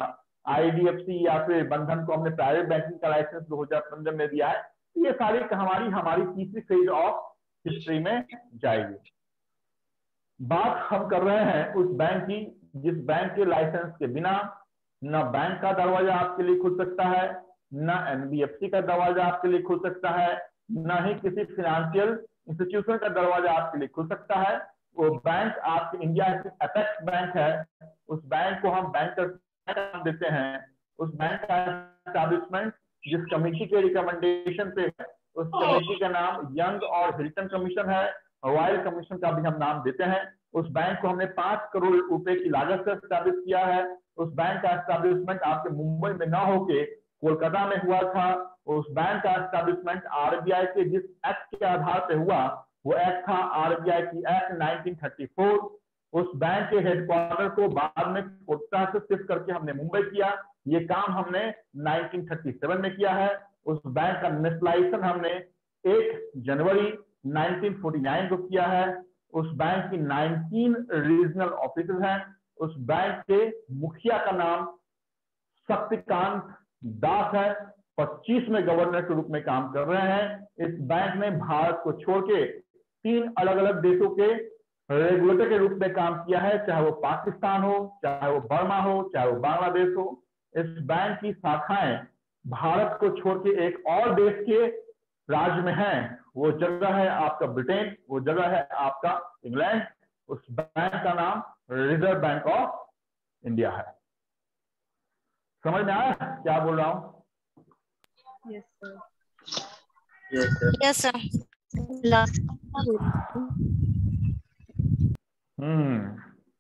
आईडीएफसी या फिर बंधन को हमने प्राइवेट बैंकिंग का लाइसेंस 2015 में दिया है, ये सारी हमारी तीसरी फेज ऑफ हिस्ट्री में जाएगी। बात हम कर रहे हैं उस बैंक की जिस बैंक के लाइसेंस के बिना न बैंक का दरवाजा आपके लिए खुल सकता है, न एनबीएफसी का दरवाजा आपके लिए खुल सकता है, न ही किसी फाइनेंशियल इंस्टीट्यूशन का दरवाजा आपके लिए खुल सकता है। वो बैंक आपके इंडिया की अपेक्स बैंक है। उस बैंक को हम बैंक नाम देते हैं। उस बैंक का एस्टैब्लिशमेंट जिस कमेटी के रिकमेंडेशन पे है, उस कमेटी का नाम यंग और हिल्टन कमीशन है, रॉयल कमीशन का भी हम नाम देते हैं। उस बैंक को हमने 5 करोड़ रुपए की लागत से एस्टैब्लिश किया है। उस बैंक का एस्टैब्लिशमेंट आपके मुंबई में ना होके कोलकाता में हुआ था। उस बैंक का एस्टैब्लिशमेंट आरबीआई के जिस एक्ट के आधार पे हुआ, वो एक्ट था आरबीआई की एक्ट 1934। उस बैंक के हेडक्वार्टर को बाद में कोलकाता से शिफ्ट करके हमने मुंबई किया। ये काम हमने 1937 में किया है। उस बैंक का नेशनलाइजेशन हमने 1 जनवरी 1949 को किया है। उस बैंक की 19 रीजनल ऑफिसेज हैं। उस बैंक के मुखिया का नाम शक्तिकांत दास है। 25 में गवर्नर के रूप में काम कर रहे हैं। इस बैंक ने भारत को छोड़ के 3 अलग अलग देशों के रेगुलेटर के रूप में काम किया है, चाहे वो पाकिस्तान हो, चाहे वो बर्मा हो, चाहे वो बांग्लादेश हो। इस बैंक की शाखाएं भारत को छोड़ के एक और देश के राज्य में हैं। वो जगह है आपका ब्रिटेन, वो जगह है आपका इंग्लैंड। उस बैंक का नाम रिजर्व बैंक ऑफ इंडिया है। समझ में आया क्या बोल रहा हूँ? Yes sir. Yes sir.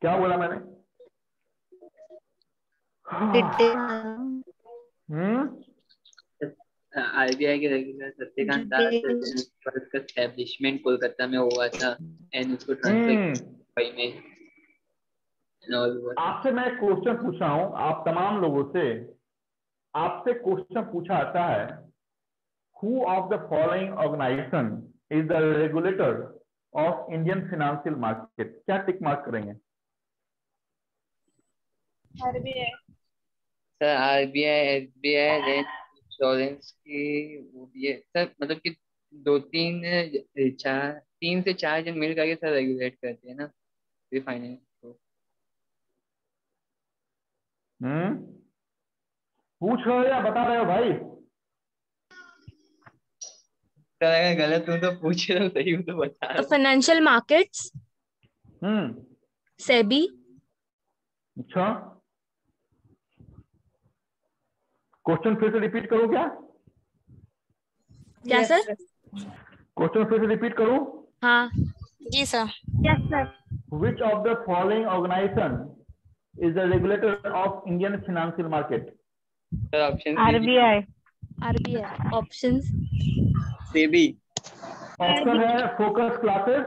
क्या बोला मैंने? आरबीआई के रेगुलर शक्तिकांत दास का एस्टैब्लिशमेंट कोलकाता में हुआ था एंड उसको ट्रांसफर में। आपसे मैं क्वेश्चन पूछ रहा हूं, आप तमाम लोगों से आपसे क्वेश्चन पूछा जाता है, who of the following organisation is the regulator of Indian financial market? क्या टिक मार्क करेंगे? RBI sir. RBI, SBI, range insurance की वो भी है सर। मतलब कि 3 से 4 जन मिल करके सर रेगुलेट करते हैं ना फाइनेंस को। पूछ रहे हो या बता रहे हो भाई? सर अगर गलत हूँ तो पूछ रहे हो, सही हूँ तो बता रहे हो। Financial markets, SEBI. अच्छा, क्वेश्चन फिर से रिपीट करूं क्या? क्या सर? क्वेश्चन फिर से रिपीट करूं? हाँ जी sir. Yes sir. Which of the following organization is the regulator of Indian financial market? Sir option RBI. RBI. Options SEBI. Option है फोकस क्लासेस,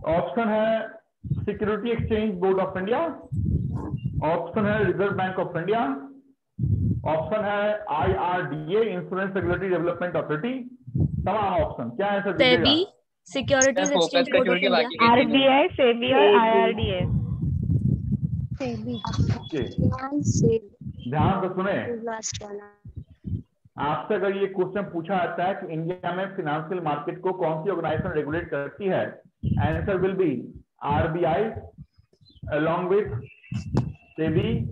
ऑप्शन है security exchange board of India, option है reserve bank of India, option है IRDA insurance regulatory development authority. तमाम ऑप्शन क्या है sir? SEBI, securities exchange board of India. RBI, SEBI और IRDA। ध्यान से सुने, आपसे अगर ये क्वेश्चन पूछा जाता है कि इंडिया में फाइनेंशियल मार्केट को कौन सी ऑर्गेनाइजेशन रेगुलेट करती है, answer will be RBI along with SEBI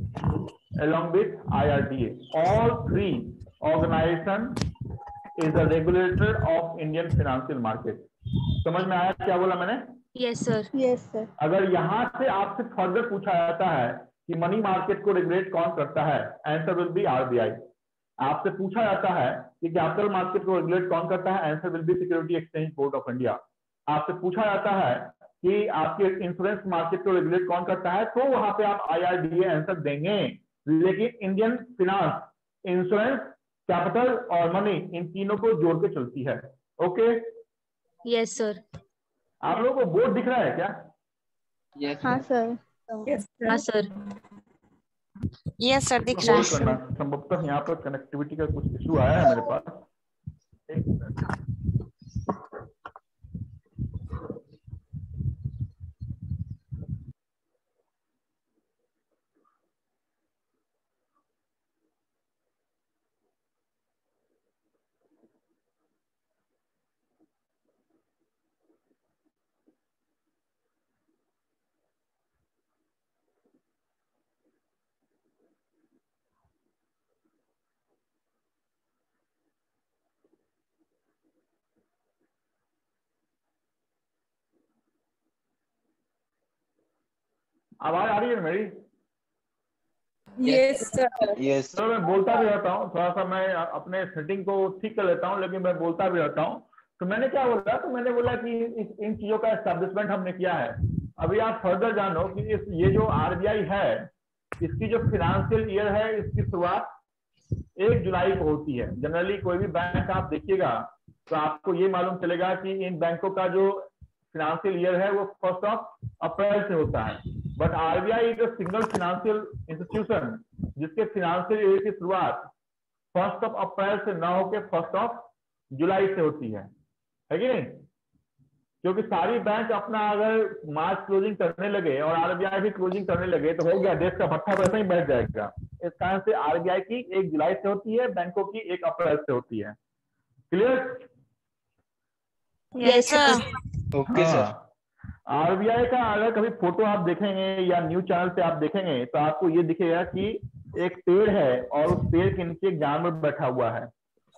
along with IRDA. All 3 organizations is the regulator of Indian financial market. समझ में आया क्या बोला मैंने? Yes sir. Yes sir. अगर यहाँ से आपसे फर्दर पूछा जाता है कि मनी मार्केट को रेगुलेट कौन करता है, आंसर विल बी आरबीआई। आपसे पूछा जाता है कि कैपिटल मार्केट को रेगुलेट कौन करता है, answer will be security exchange board of India. आपसे पूछा जाता है कि आपके इंश्योरेंस मार्केट को रेगुलेट कौन करता है, तो वहां पे आप IRDA आंसर देंगे। लेकिन इंडियन फिनांस, इंश्योरेंस, कैपिटल और मनी, इन तीनों को जोड़ के चलती है। Okay, yes sir. आप लोगों को बोर्ड दिख रहा है क्या? यस हाँ सर। हाँ सर। यस सर, दिख रहा है। संभवतः यहाँ पर कनेक्टिविटी का कुछ इशू आया है मेरे पास। एक मिनट। आवाज आ रही है मेरी? Yes sir. यस तो मैं बोलता भी रहता हूँ, थोड़ा सा मैं अपने सेटिंग को ठीक कर लेता हूँ, लेकिन मैं बोलता भी रहता हूँ। तो मैंने क्या बोला, तो मैंने बोला कि इन चीजों का एस्टैब्लिशमेंट हमने किया है। अभी आप फर्दर जानो कि ये जो आरबीआई है, इसकी जो फिनेंशियल ईयर है, इसकी शुरुआत 1 जुलाई को होती है। जनरली कोई भी बैंक आप देखिएगा तो आपको ये मालूम चलेगा कि इन बैंकों का जो फिनेंशियल ईयर है वो 1 अप्रैल से होता है। But RBI is a single financial institution जिसके फिनेंशियल ईयर की शुरुआत 1 अप्रैल से न होकर 1 जुलाई से होती है कि नहीं? क्योंकि सारी बैंक अपना अगर मार्च क्लोजिंग करने लगे और आरबीआई भी क्लोजिंग करने लगे तो हो गया, देश का भट्ठा वैसे ही बैठ जाएगा। इस कारण से आरबीआई की 1 जुलाई से होती है, बैंकों की 1 अप्रैल से होती है। Clear? Yes sir. Okay sir. RBI का अगर कभी फोटो आप देखेंगे या न्यूज चैनल से आप देखेंगे तो आपको ये दिखेगा कि एक पेड़ है और उस पेड़ के नीचे एक जानवर बैठा हुआ है।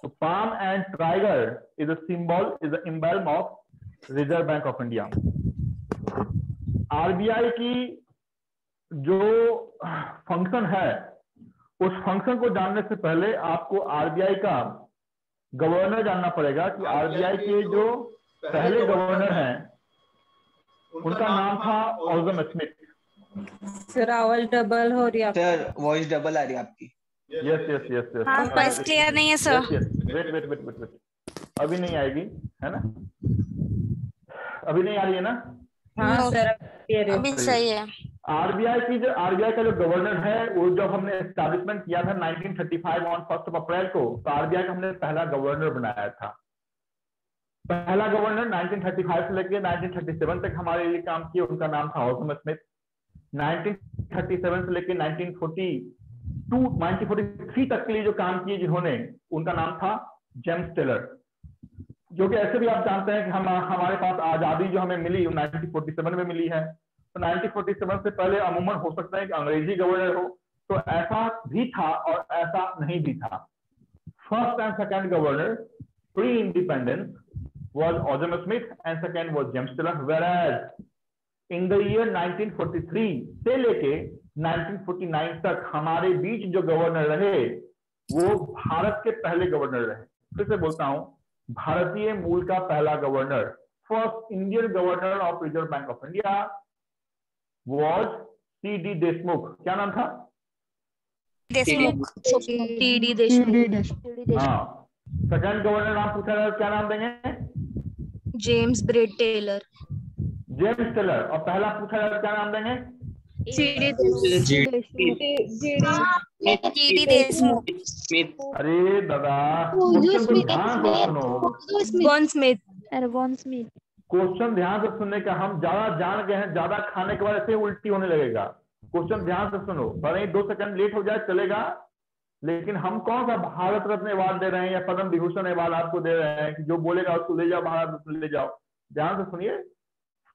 तो palm and tiger is a symbol, is a emblem of Reserve bank of India. RBI की जो फंक्शन है, उस फंक्शन को जानने से पहले आपको आरबीआई का गवर्नर जानना पड़ेगा कि आरबीआई के जो पहले गवर्नर हैं उनका नाम था ऑजम स्मिथ। सर आवाज डबल हो रही है सर, वॉइस डबल आ रही है आपकी। Yes yes yes yes. Voice clear नहीं है sir. Wait wait wait wait, अभी नहीं आएगी है ना? अभी नहीं आ रही है ना? हाँ सर, अभी सही है। आरबीआई का जो गवर्नर है, वो जब हमने एस्टैब्लिशमेंट किया था 1935 ऑन 1 अप्रैल को, तो आरबीआई का हमने पहला गवर्नर बनाया था। पहला गवर्नर 1935 से लेकर 1937 तक हमारे लिए काम किया, उनका नाम था ऑजम स्मिथ। 1937 से लेकर 1943 तक के लिए जो काम किए जिन्होंने, उनका नाम था जेम्स टेलर। जो कि ऐसे भी आप जानते हैं कि हमारे पास आजादी जो हमें मिली 1947 में मिली है। तो 1947 से पहले अमूमन हो सकता है कि अंग्रेजी गवर्नर हो, तो ऐसा भी था और ऐसा नहीं भी था। First and second governor pre independence was Ozam Smith and second was James Taylor, whereas in the year 1943 से लेके 1949 तक हमारे बीच जो गवर्नर रहे वो भारत के पहले गवर्नर रहे। फिर से बोलता हूं, भारतीय मूल का पहला governor, first Indian governor of Reserve bank of India was C.D. Deshmukh. क्या नाम था? देशमुख। टी.डी. देशमुख। हाँ। सेकंड गवर्नर नाम पूछा जाए, क्या नाम देंगे? James Braid Taylor. James Taylor. और पहला पूछा जाए क्या नाम देंगे? टी.डी. देशमुख। अरे दादा, क्वेश्चन को ध्यान से सुनो। Von Smith. क्वेश्चन ध्यान से सुनने का, हम ज्यादा जान गए हैं, ज्यादा खाने के बाद ऐसे उल्टी होने लगेगा। क्वेश्चन ध्यान से सुनो, भले ही 2 सेकंड लेट हो जाए चलेगा, लेकिन हम कौन सा भारत रत्न अवार्ड दे रहे हैं या पद्म विभूषण अवार्ड आपको दे रहे हैं कि जो बोलेगा उसको ले जाओ, भारत रत्न ले जाओ। ध्यान से सुनिए।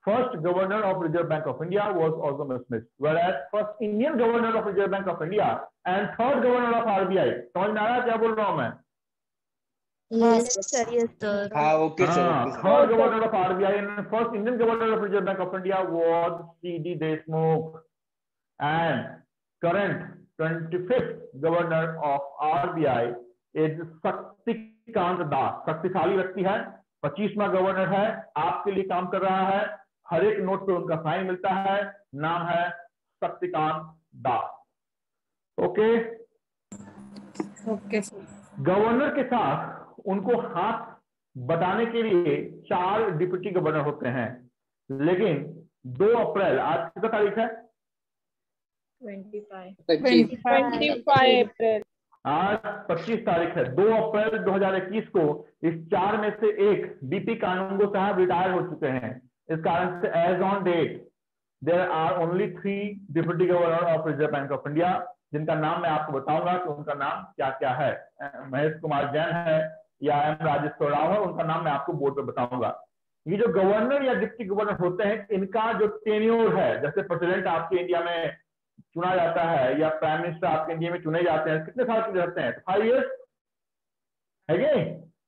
First governor of Reserve bank of India was awesome Smith, whereas first Indian governor of Reserve bank of India and third governor of RBI. समझ में आ रहा है क्या बोल रहा हूं मैं? Yes, sir. Yes, sir. हाँ okay sir, okay sir. Third governor of RBI and first Indian governor of Reserve Bank of India was C.D. Deshmukh, and current 25th governor of RBI is Shaktikanta Das. शक्तिशाली व्यक्ति है, 25वां गवर्नर है, आपके लिए काम कर रहा है, हर एक नोट पे उनका साइन मिलता है, नाम है Shaktikanta Das. Okay okay governor के साथ उनको हाथ बताने के लिए 4 डिप्टी गवर्नर होते हैं, लेकिन 2 अप्रैल, आज कितना तारीख है? 25 अप्रैल। आज 25 तारीख है। 2 अप्रैल 2021 को इस 4 में से एक बीपी कानूनगो साहब रिटायर हो चुके हैं। इस कारण से as on date there are only 3 deputy governor of Reserve bank of India, जिनका नाम मैं आपको बताऊंगा कि उनका नाम क्या क्या है। महेश कुमार जैन है या एम राजेश्वर राव है, उनका नाम मैं आपको बोर्ड पे बताऊंगा। ये जो गवर्नर या डिप्टी गवर्नर होते हैं, इनका जो टेन्योर है, जैसे प्रेसिडेंट आपके इंडिया में चुना जाता है या प्राइम मिनिस्टर आपके इंडिया में चुने जाते हैं, कितने साल के लिए रहते हैं? 5 इयर्स है ये?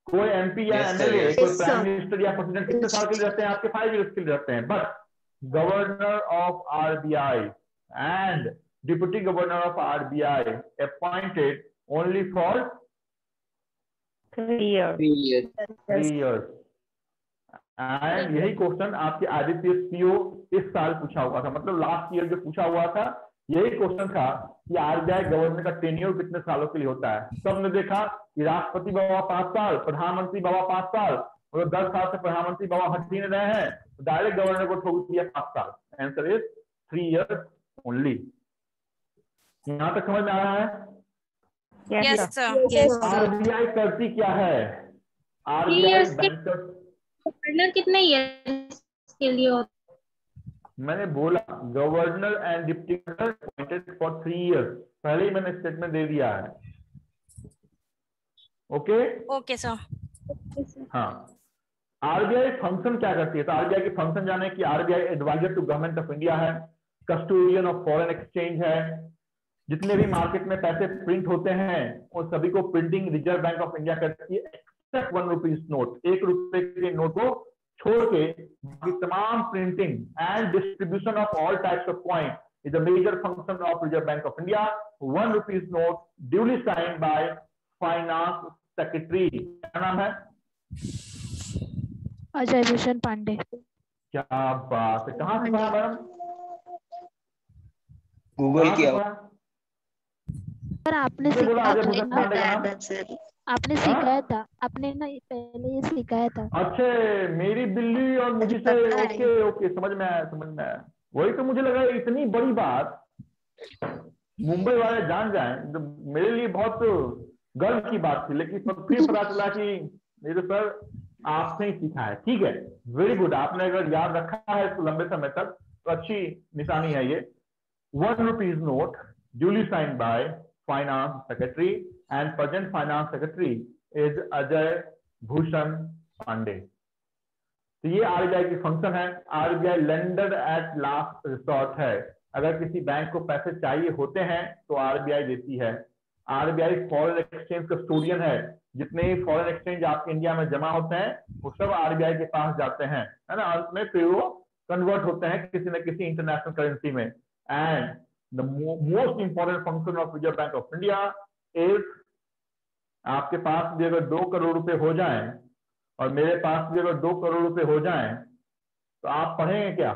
कोई एमपी या एमएलए, कोई प्राइम मिनिस्टर या प्रेसिडेंट कितने साल के लिए रहते हैं? आपके 5 इयर्स के लिए रहते हैं। But governor of RBI and deputy governor of RBI appointed only for 3 years. 3 years। And यही क्वेश्चन आपके आईबीपीएस पीओ इस साल पूछा हुआ था, मतलब लास्ट ईयर जो पूछा हुआ था, यही क्वेश्चन था कि आरबीआई गवर्नर का टेन्योर कितने सालों के लिए होता है। सबने देखा कि राष्ट्रपति बाबा 5 साल, प्रधानमंत्री बाबा 5 साल, और 10 साल से प्रधानमंत्री बाबा हट ही नहीं रहे हैं, तो डायरेक्ट गवर्नर को ठोक दिया 5 साल। Answer is 3 years only. यहां तक समझ में आ रहा है? Yes sir. आरबीआई करती क्या है? आरबीआई बैंकर्स, गवर्नर कितने ईयर्स के लिए होता? मैंने बोला governor and deputy governor appointed for 3 years, पहले ही मैंने स्टेटमेंट दे दिया है। Okay okay sir. हाँ, आरबीआई फंक्शन क्या करती है? तो आरबीआई की फंक्शन जाने की, RBI adviser to government of India है, कस्टोडियन ऑफ फॉरेन एक्सचेंज है, जितने भी मार्केट में पैसे प्रिंट होते हैं उन सभी को printing reserve bank of India करती है, एक्सेप्ट 1 रुपीज नोट। 1 रुपए के नोट को छोड़ के बाकी तमाम printing and distribution of all types of coin is a major function of Reserve bank of India. 1 rupees note duly signed by finance secretary. क्या नाम है? अजय भूषण पांडे। क्या बात है, कहाँ से पढ़ा मैडम? गूगल किया। सर आपने सिखाया था, आपने ना पहले ये सिखाया था। अच्छा, मेरी बिल्ली और मुझे से ओके ओके, समझ में आया, समझ में आया। वही तो मुझे लगा इतनी बड़ी बात मुंबई वाले जान जाएं, तो मेरे लिए बहुत गर्व की बात थी, लेकिन फिर पता चला कि मेरे सर आपने ही सीखा है। ठीक है, वेरी गुड। आपने अगर याद रखा है इसको लंबे समय तक तो अच्छी निशानी है ये। 1 rupees note duly signed by finance secretary and present finance secretary is Ajay Bhushan Pandey. तो ये आरबीआई की फंक्शन है। RBI lender at last resort है। अगर किसी बैंक को पैसे चाहिए होते हैं तो आरबीआई देती है। आरबीआई फॉरेन एक्सचेंज कस्टोडियन है। जितने ही फॉरेन एक्सचेंज आपके इंडिया में जमा होते हैं वो सब आरबीआई के पास जाते हैं, है ना। अंत में फिर वो कन्वर्ट होते हैं किसी न किसी इंटरनेशनल करेंसी में। And the most important function of Reserve bank of India is, आपके पास भी अगर 2 करोड़ रुपए हो जाएं और मेरे पास भी अगर 2 करोड़ रुपए हो जाएं तो आप पढ़ेंगे क्या?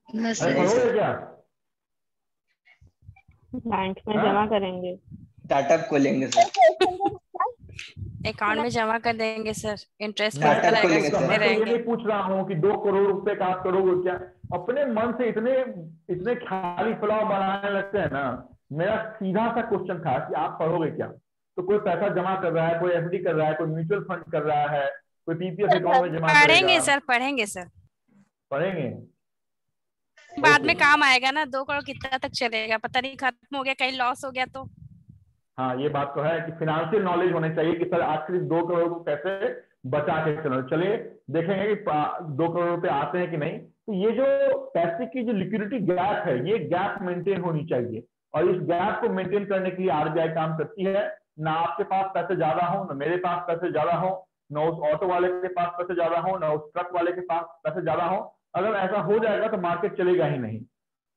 पढ़ोगे क्या? बैंक में जमा करेंगे, स्टार्टअप खोलेंगे सर, अकाउंट में जमा कर देंगे सर, इंटरेस्ट स्टार्टअप खोलेंगे सर। मैं ये नहीं पूछ रहा हूँ कि 2 करोड़ रुपए का आप करोगे क्या। अपने मन से इतने ख्याली फुलाव बनाने लगते हैं ना। मेरा सीधा सा क्वेश्चन था कि आप पढ़ोगे क्या। तो कोई पैसा जमा कर रहा है, कोई एफडी कर रहा है, कोई म्यूचुअल फंड कर रहा है, कोई पीपीएफ अकाउंट में जमा पढ़ेंगे सर, पढ़ेंगे सर, पढ़ेंगे। बाद में काम आएगा ना। 2 करोड़ कितना तक चलेगा, पता नहीं, खत्म हो गया, कहीं लॉस हो गया तो। हाँ, ये बात तो है कि फिनेंशियल नॉलेज होनी चाहिए कि सर आखिर 2 करोड़ को कैसे बचा के चलो। चलिए देखेंगे कि 2 करोड़ रुपए आते हैं कि नहीं। तो ये जो पैसे की जो लिक्विडिटी गैप है, ये गैप मेंटेन होनी चाहिए। और इस गैप को मेंटेन करने के लिए आरबीआई काम करती है। ना आपके पास पैसे ज्यादा हो, ना मेरे पास पैसे ज्यादा हो, ना उस ऑटो वाले के पास पैसे ज्यादा हो, ना उस ट्रक वाले के पास पैसे ज्यादा हो। अगर ऐसा हो जाएगा तो मार्केट चलेगा ही नहीं।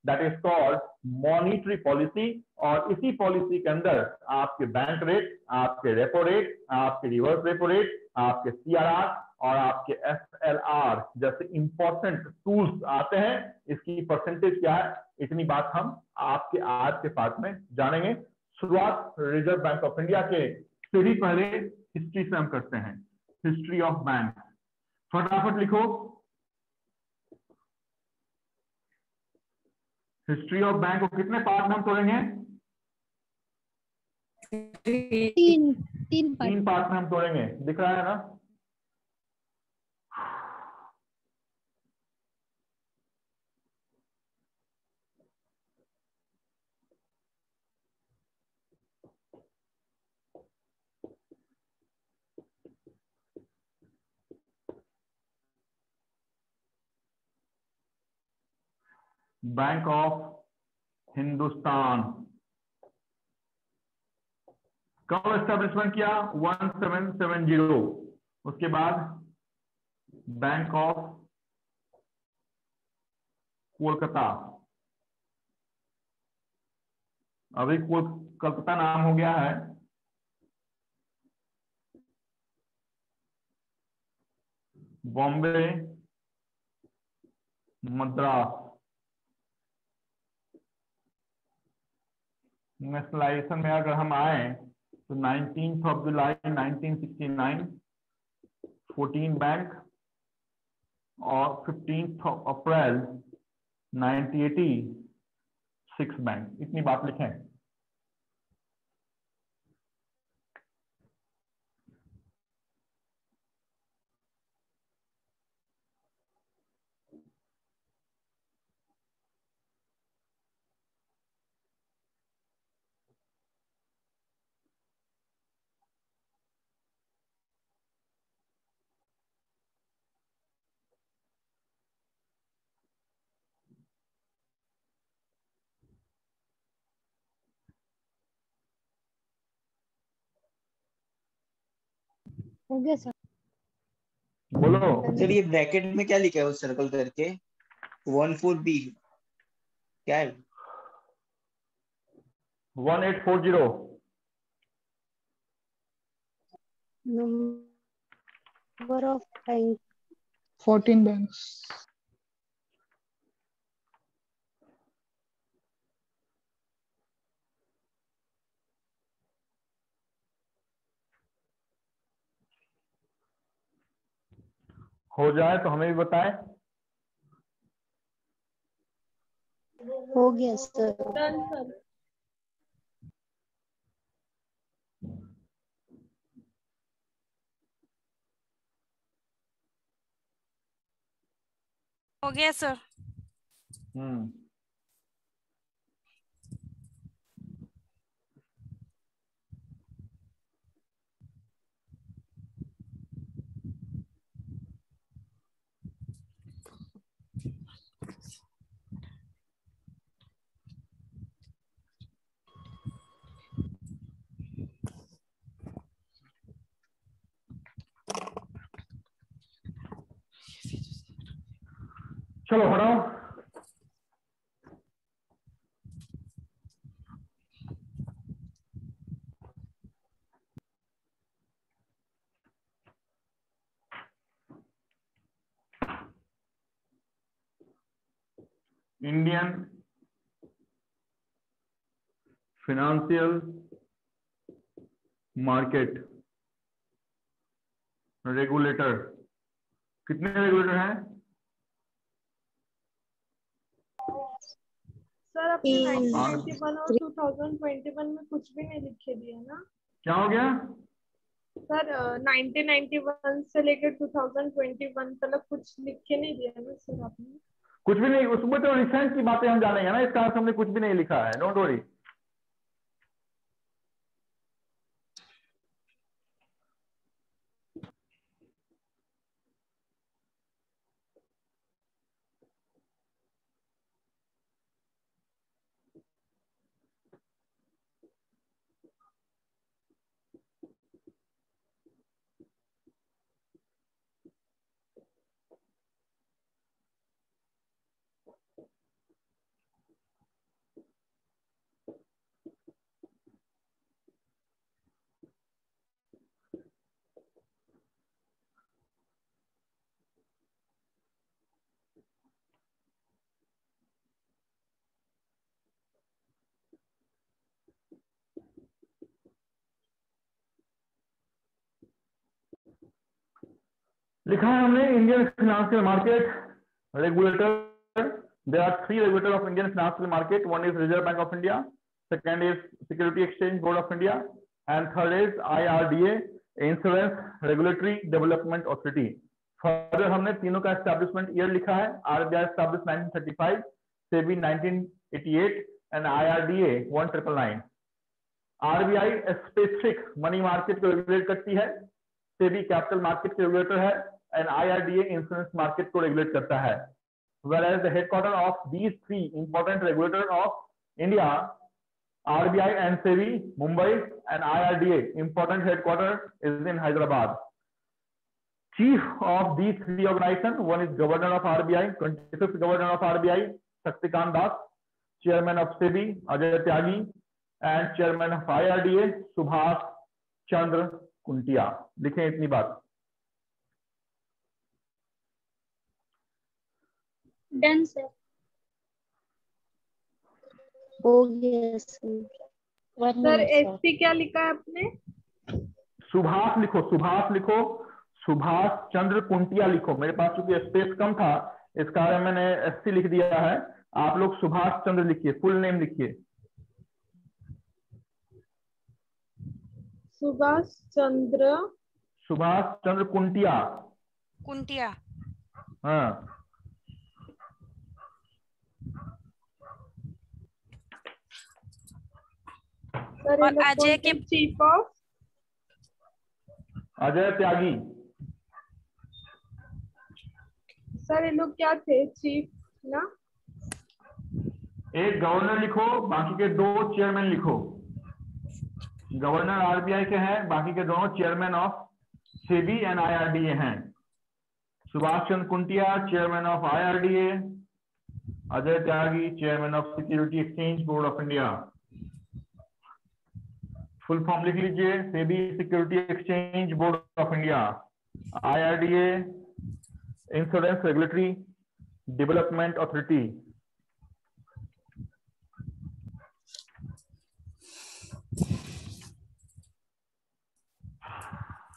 That is called monetary policy. और इसी पॉलिसी के अंदर आपके बैंक रेट, आपके रेपो रेट, आपके रिवर्स रेपो रेट, आपके सीआरआर और आपके एसएलआर जैसे इंपॉर्टेंट टूल्स आते हैं। इसकी परसेंटेज क्या है, इतनी बात हम आपके आज के पार्ट में जानेंगे। शुरुआत रिजर्व बैंक ऑफ इंडिया के से भी पहले हिस्ट्री से हम करते हैं। हिस्ट्री ऑफ बैंक, फटाफट लिखो। हिस्ट्री ऑफ बैंक को कितने पार्ट में हम तोड़ेंगे? तीन पार्ट में हम तोड़ेंगे। दिख रहा है ना? बैंक ऑफ हिंदुस्तान कब एस्टेब्लिशमेंट किया? 1770। उसके बाद बैंक ऑफ कोलकाता, अभी कोलकाता नाम हो गया है। बॉम्बे, मद्रास। नेशनलाइजेशन में अगर हम आए तो 19 जुलाई 1969 14 बैंक और 15 अप्रैल 1980 6 बैंक। इतनी बात लिखें। हो गया सर। बोलो। सर ये ब्रैकेट में क्या लिखा है उस सर्कल करके? 14B क्या है? 1840। Number of bank 14 banks. हो जाए तो हमें भी बताएं। हो गया सर। Done, sir. हो गया सर। चलो हटाओ। इंडियन फिनेंशियल मार्केट रेगुलेटर, कितने रेगुलेटर हैं? सर आपने 1991 और 2021 में कुछ भी नहीं लिखे दिए ना? क्या हो गया? सर 1991 से लेकर 2021 तक कुछ लिखे नहीं दिया ना सर आपने? कुछ भी नहीं, उसमें तो रिसेंट की बातें हम जानेंगे ना, इसका अर्थ हमने कुछ भी नहीं लिखा है। Don't worry. लिखा है हमने Indian financial market regulator. There are three regulators of Indian financial market. One is Reserve Bank of India, second is Security Exchange Board of India, and third is IRDA, Insurance Regulatory Development Authority. Further हमने तीनों का एस्टैब्लिशमेंट ईयर लिखा है. RBI established 1935, SEBI 1988 and IRDA 1999. RBI specific money market को रेगुलेट करती है, SEBI कैपिटल मार्केट के रेगुलेटर है and IRDA इंश्योरेंस मार्केट को रेगुलेट करता है. Whereas the headquarters of these three important regulators of India, RBI and SEBI, Mumbai, and IRDA, important headquarters is in Hyderabad. Chief of these three organizations, one is Governor of RBI, 25th Governor of RBI, Shaktikant Das, Chairman of SEBI, Ajay Tyagi, and Chairman of IRDA, Subhash Chandra Kuntia. लिखें इतनी बात. Done sir. हो गया सर. सर एसपी क्या लिखा है आपने? सुभाष लिखो, सुभाष लिखो, सुभाष चंद्र कुंटिया लिखो. मेरे पास चूंकि स्पेस कम था इस कारण मैंने एससी लिख दिया है. आप लोग सुभाष चंद्र लिखिए, फुल नेम लिखिए. सुभाष चंद्र कुंटिया. कुंटिया. हाँ. और अजय के chief of Ajay Tyagi. Sir ये लोग क्या थे चीफ ना? एक गवर्नर लिखो, बाकी के दो चेयरमैन लिखो. गवर्नर आरबीआई के हैं, बाकी के दोनों chairman of SEBI and IRDA हैं. Subhash Chandra Kuntia chairman of IRDA, Ajay Tyagi chairman of security exchange board of India. Full form लिख लीजिए. SEBI security exchange board of India, IRDA insurance regulatory development authority.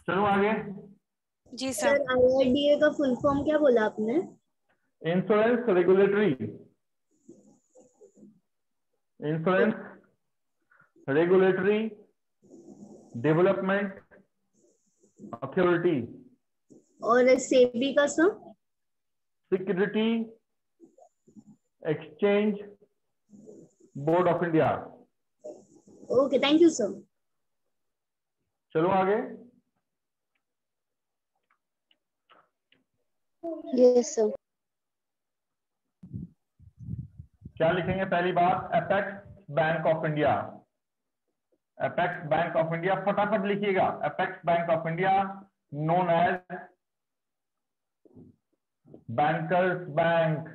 चलो आगे. जी सर. आईआरडीए का फुल फॉर्म क्या बोला आपने? Insurance regulatory development authority. और सेबी का sir? Security exchange board of India. Okay, thank you sir. चलो आगे. Yes sir. क्या लिखेंगे? पहली बात apex bank of India. Apex bank of India फटाफट लिखिएगा. Apex bank of India known as bankers bank.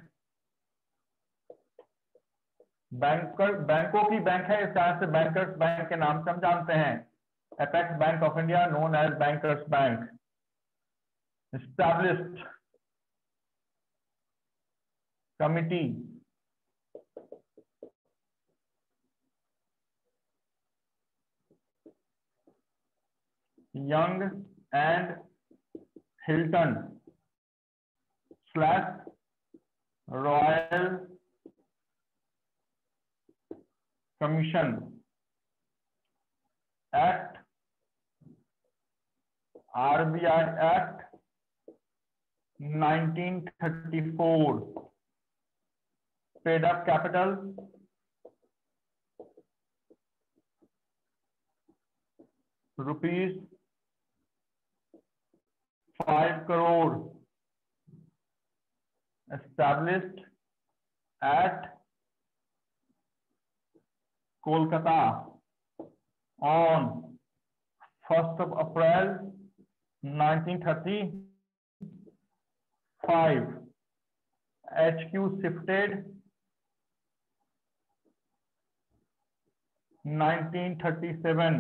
बैंकों की बैंक है, इस तरह से बैंकर्स बैंक के नाम से हम जानते हैं. Apex bank of India known as bankers bank. Established committee Young and Hilton / Royal Commission Act, RBI Act 1934. Paid up capital rupees 5 crore. Established at Kolkata on 1st of April 1935. HQ shifted 1937.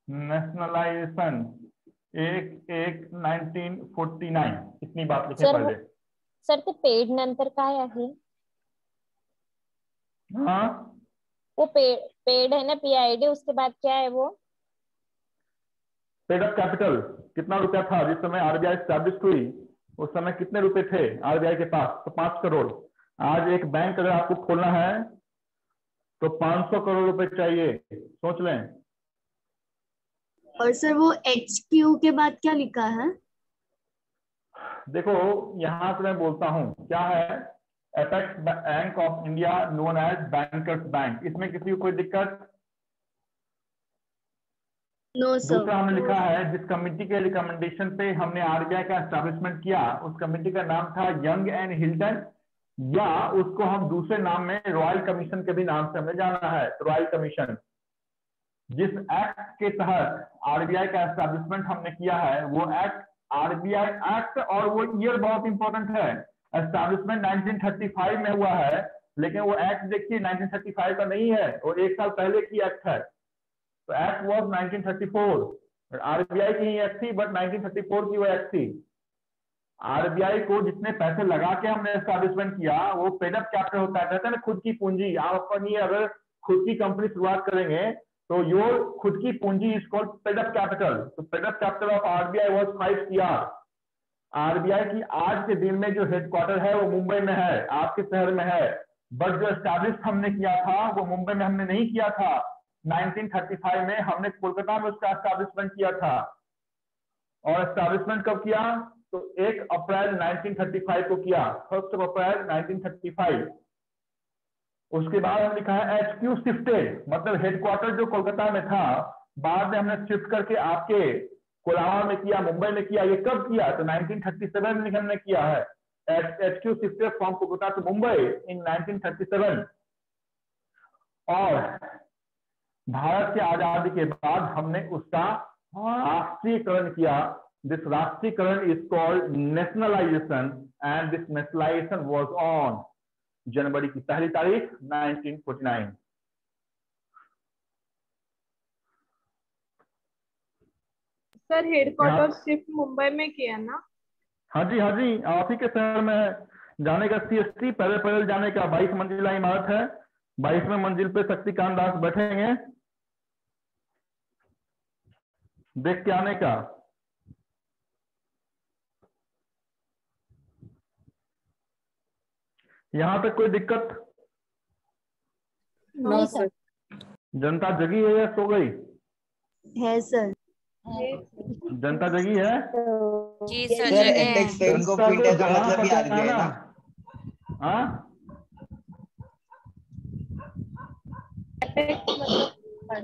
Nationalisation 1/1/1949. इतनी बात लिखे पहले. सर ते पेड नंतर काय आहे? हाँ वो पेड है ना, PID, उसके बाद क्या है वो? पेड अप कैपिटल कितना रुपया था जिस समय आरबीआई स्टैब्लिश हुई, उस समय कितने रुपए थे आरबीआई के पास? तो 5 करोड़। आज एक बैंक अगर आपको खोलना है तो 500 करोड़ रुपए चाहिए, सोच लें। और सर वो HQ के बाद क्या लिखा है? देखो यहां से मैं बोलता हूं क्या है, apex bank of India known as bankers bank, इसमें किसी को कोई दिक्कत? No sir. दूसरा हमने लिखा है जिस कमेटी के रिकमेंडेशन पे हमने आरबीआई का एस्टैब्लिशमेंट किया, उस कमेटी का नाम था यंग एंड हिल्टन, या उसको हम दूसरे नाम में रॉयल कमीशन के भी नाम से हमें जाना है, रॉयल कमीशन। जिस एक्ट के तहत आरबीआई का एस्टैब्लिशमेंट हमने किया है वो एक्ट आरबीआई एक्ट, और वो ईयर बहुत इंपॉर्टेंट है। एस्टैब्लिशमेंट 1935 में हुआ है, लेकिन वो एक्ट देखिए 1935 का नहीं है, वो 1 साल पहले की एक्ट है। तो एक्ट वाज 1934, आरबीआई की ही एक्ट थी, बट 1934 की वो एक्ट थी। आरबीआई को जितने पैसे लगा के हमने एस्टैब्लिशमेंट किया वो पेड अप कैपिटल होता है, कहते हैं ना खुद की पूंजी। आप अपनी अगर खुद की कंपनी शुरुआत करेंगे तो योर खुद की पूंजी is called paid up capital. तो paid up capital of RBI was 5 CR। RBI की आज के दिन में जो हेडक्वार्टर है वो मुंबई में है, आपके शहर में है, बट जो एस्टैब्लिश हमने किया था वो मुंबई में हमने नहीं किया था। 1935 में हमने कोलकाता में उसका एस्टैब्लिशमेंट किया था। और एस्टैब्लिशमेंट कब किया? तो 1 अप्रैल 1935 को किया, 1 अप्रैल 1935। उसके बाद हम लिखा है HQ शिफ्टेड, मतलब हेडक्वार्टर जो कोलकाता में था बाद में हमने शिफ्ट करके आपके कोलावा में किया, मुंबई में किया। ये कब किया? तो 1937 में हमने किया है। HQ shifted from Kolkata to Mumbai in 1937। और भारत के आजादी के बाद हमने उसका राष्ट्रीयकरण किया। दिस राष्ट्रीयकरण is called nationalisation, and this nationalisation was on January की 1 तारीख 1949। सर हेडक्वार्टर शिफ्ट मुंबई में किया ना? हाँ जी हाँ जी, आप ही के शहर में है। जाने का CST पहले पैदल जाने का 22 मंजिला इमारत है, 22वें मंजिल पे शक्तिकांत दास बैठेंगे, देख के आने का। यहाँ पे कोई दिक्कत? No sir. जनता जगी है या सो गई? है सर। जनता जगी है? जी सर सर जगह है। एपेक्स बैंक ऑफ इंडिया का मतलब ही आरबीआई है ना? हाँ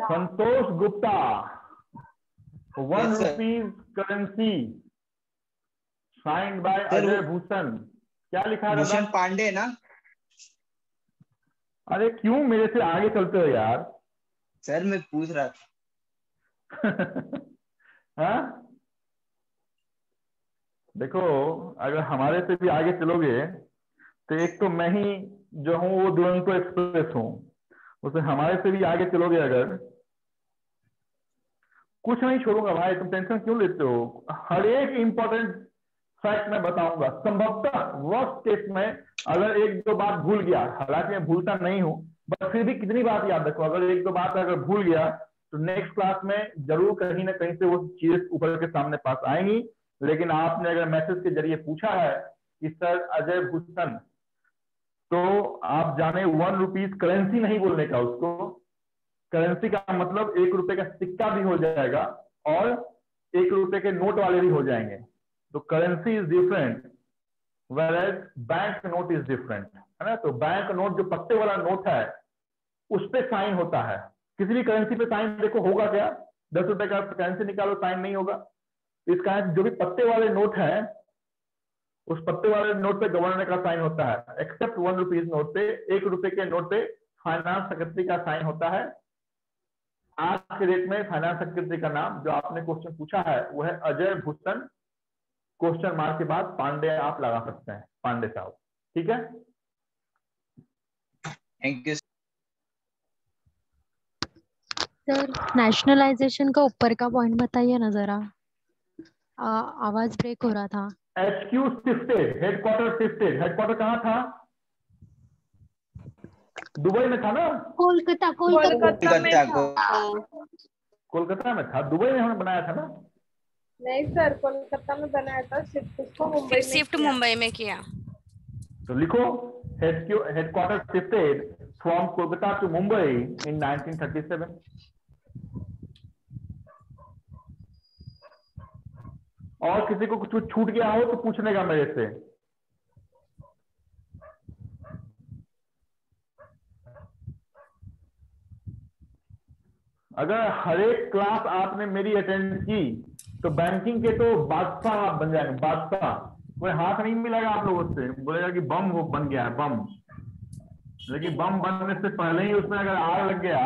Santosh Gupta 1 rupees currency signed by Ajay Bhushan. क्या लिखा है? भूषण पांडे ना? अरे क्यों मेरे से आगे चलते हो यार? सर मैं पूछ रहा था। हाँ देखो, अगर हमारे से भी आगे चलोगे तो एक तो मैं ही जो हूँ वो दुरंतो एक्सप्रेस हूँ, उसे हमारे से भी आगे चलोगे अगर, कुछ नहीं छोड़ूंगा भाई, तुम टेंशन क्यों लेते हो? हर एक इंपॉर्टेंट फैक्ट मैं बताऊंगा। संभवतः वर्स्ट केस में अगर 1-2 बात भूल गया, हालांकि मैं भूलता नहीं हूं, बट फिर भी कितनी बात याद रखो, अगर 1-2 बात अगर भूल गया तो नेक्स्ट क्लास में जरूर कहीं ना कहीं से वो चीज ऊपर के सामने पास आएंगी। लेकिन आपने अगर मैसेज के जरिए पूछा है कि सर अजय भूषण, तो आप जाने 1 रुपीज करेंसी नहीं बोलने का, उसको करेंसी का मतलब 1 रुपए का सिक्का भी हो जाएगा और 1 रुपए के नोट वाले भी हो जाएंगे। तो currency is different, whereas bank note is different, है ना? तो बैंक नोट जो पत्ते वाला नोट है उस पे साइन होता है, किसी भी करेंसी पे साइन देखो होगा क्या? 10 रुपए का करेंसी निकालो साइन नहीं होगा। इसका जो भी पत्ते वाले नोट है उस पत्ते वाले नोट पे गवर्नर का साइन होता है, एक्सेप्ट 1 रुपीज नोट पे, 1 रुपए के नोट पे फाइनेंस सेक्रेटरी का साइन होता है। आज के डेट में फाइनेंस सेक्रेटरी का नाम जो आपने क्वेश्चन पूछा है वो है अजय भूषण, क्वेश्चन मार्क के बाद पांडे आप लगा सकते हैं, पांडे साहब, ठीक है? Thank you sir. नेशनलाइजेशन का ऊपर का पॉइंट बताइए ना जरा, आवाज ब्रेक हो रहा था। HQ shifted, headquarter shifted, headquarter कहाँ था? दुबई में था ना? कोलकाता कोलकाता में था। कोलकाता में था, दुबई में हमने बनाया था ना? नहीं सर, कोलकाता में बनाया था, शिफ्ट उसको मुंबई फिर में शिफ्ट किया। मुंबई में किया। तो लिखो headquarter shifted from Kolkata to Mumbai in 1937। और किसी को कुछ छूट गया हो तो पूछने का मेरे से। अगर हर एक क्लास आपने मेरी अटेंड की तो बैंकिंग के तो बादशाह आप बन जाएंगे, बादशाह। कोई हाथ नहीं मिलेगा आप लोगों से, बोलेगा कि बम वो बन गया है बम। लेकिन बम बनने से पहले ही उसमें अगर आग लग गया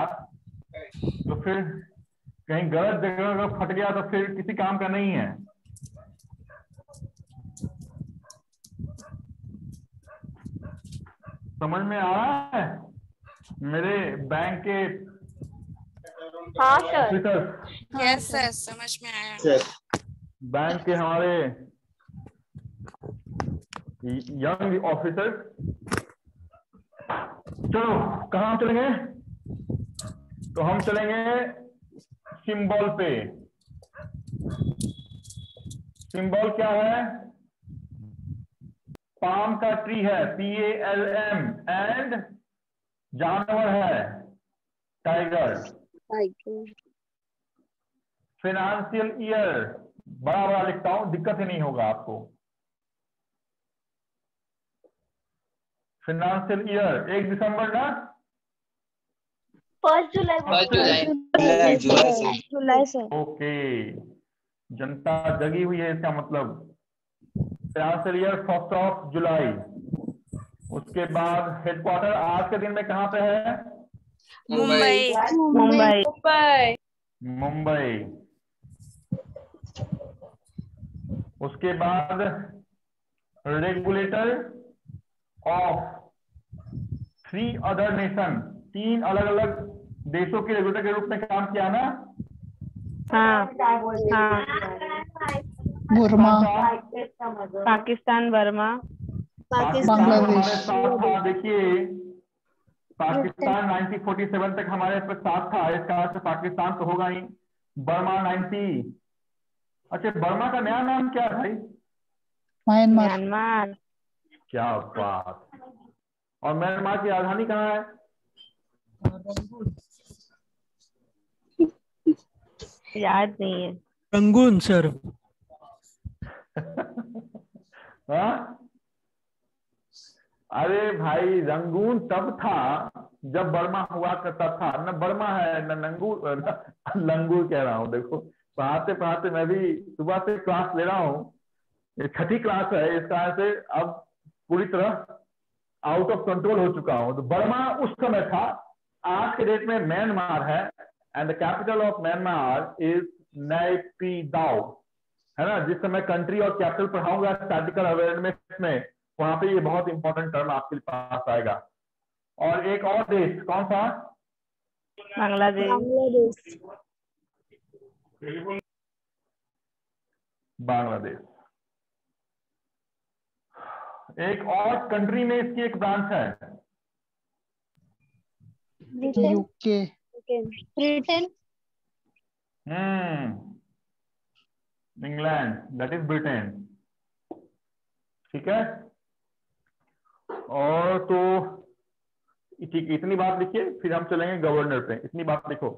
तो फिर कहीं गलत जगह अगर फट गया तो फिर किसी काम का नहीं है। समझ में आ रहा है मेरे बैंक के हाँ सर। ऑफिसर्स? यस सर, समझ में आया। बैंक के हमारे यंग ऑफिसर्स। चलो कहाँ चलेंगे? तो हम चलेंगे सिंबल पे। सिंबल क्या है? पाम का ट्री है, PALM, एंड जानवर है टाइगर। फाइनेंशियल ईयर बड़ा बड़ा लिखता हूं, दिक्कत ही नहीं होगा आपको। फाइनेंशियल ईयर 1 दिसंबर ना? 1 जुलाई। जुलाई से। ओके, जनता जगी हुई है इसका मतलब। फाइनेंशियल ईयर 1 जुलाई। उसके बाद हेडक्वार्टर आज के दिन में कहाँ पे है? मुंबई। मुंबई। मुंबई। उसके बाद रेगुलेटर ऑफ 3 अदर नेशन, 3 अलग अलग देशों के रेगुलेटर के रूप में काम किया ना? हाँ। बुर्मा, पाकिस्तान, बर्मा, पाकिस्तान हमारे साथ था। देखिए पाकिस्तान 1947 तक हमारे साथ था, इसका अर्थ पाकिस्तान तो होगा ही। बर्मा 90। अच्छा, बर्मा का नया नाम क्या है भाई? म्यांमार। क्या बात। और म्यांमार की राजधानी कहाँ है? याद नहीं है। Rangoon sir. हाँ? अरे भाई रंगून तब था जब बर्मा हुआ करता था, न बर्मा है न लंगूर कह रहा हूँ। देखो पढ़ाते पढ़ाते मैं भी सुबह से क्लास ले रहा हूँ, ये 6ठी क्लास है, इस कारण से अब पूरी तरह आउट ऑफ कंट्रोल हो चुका हूँ। तो बर्मा उस समय था, आज के डेट में म्यांमार है, and the capital of Myanmar is Naypyidaw, है ना? जिस समय कंट्री और कैपिटल पढ़ाऊंगा स्टैटिकल अवेयरनेस में, वहां पे ये बहुत इंपॉर्टेंट टर्म आपके पास आएगा। और एक और देश कौन सा? बांग्लादेश। बांग्लादेश। एक और कंट्री में इसकी एक ब्रांच है, UK. Britain. England, that is Britain. ठीक है। और तो ठीक, इतनी बात लिखिए, फिर हम चलेंगे गवर्नर पे। इतनी बात लिखो।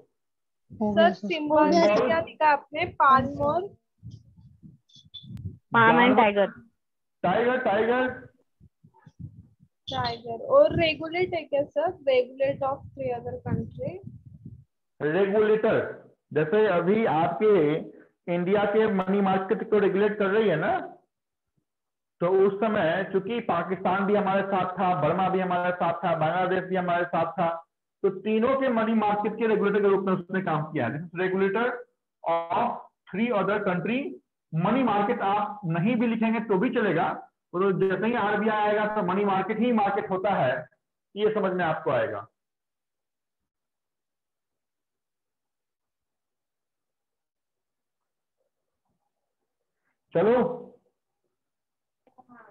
सर सिंबल क्या लिखा आपने? पान मोर, palm and tiger. Tiger tiger tiger. और रेगुलेट है क्या सर? Regulate of 3 other country. Regulator, जैसे अभी आपके इंडिया के मनी मार्केट को रेगुलेट कर रही है ना, तो उस समय चूंकि पाकिस्तान भी हमारे साथ था, बर्मा भी हमारे साथ था, बांग्लादेश भी हमारे साथ था, तो तीनों के मनी मार्केट के रेगुलेटर के रूप में उसने काम किया है। Regulator of 3 other country. Money market आप नहीं भी लिखेंगे तो भी चलेगा, तो जैसे ही RBI आएगा तो मनी मार्केट ही मार्केट होता है, ये समझ में आपको आएगा। चलो।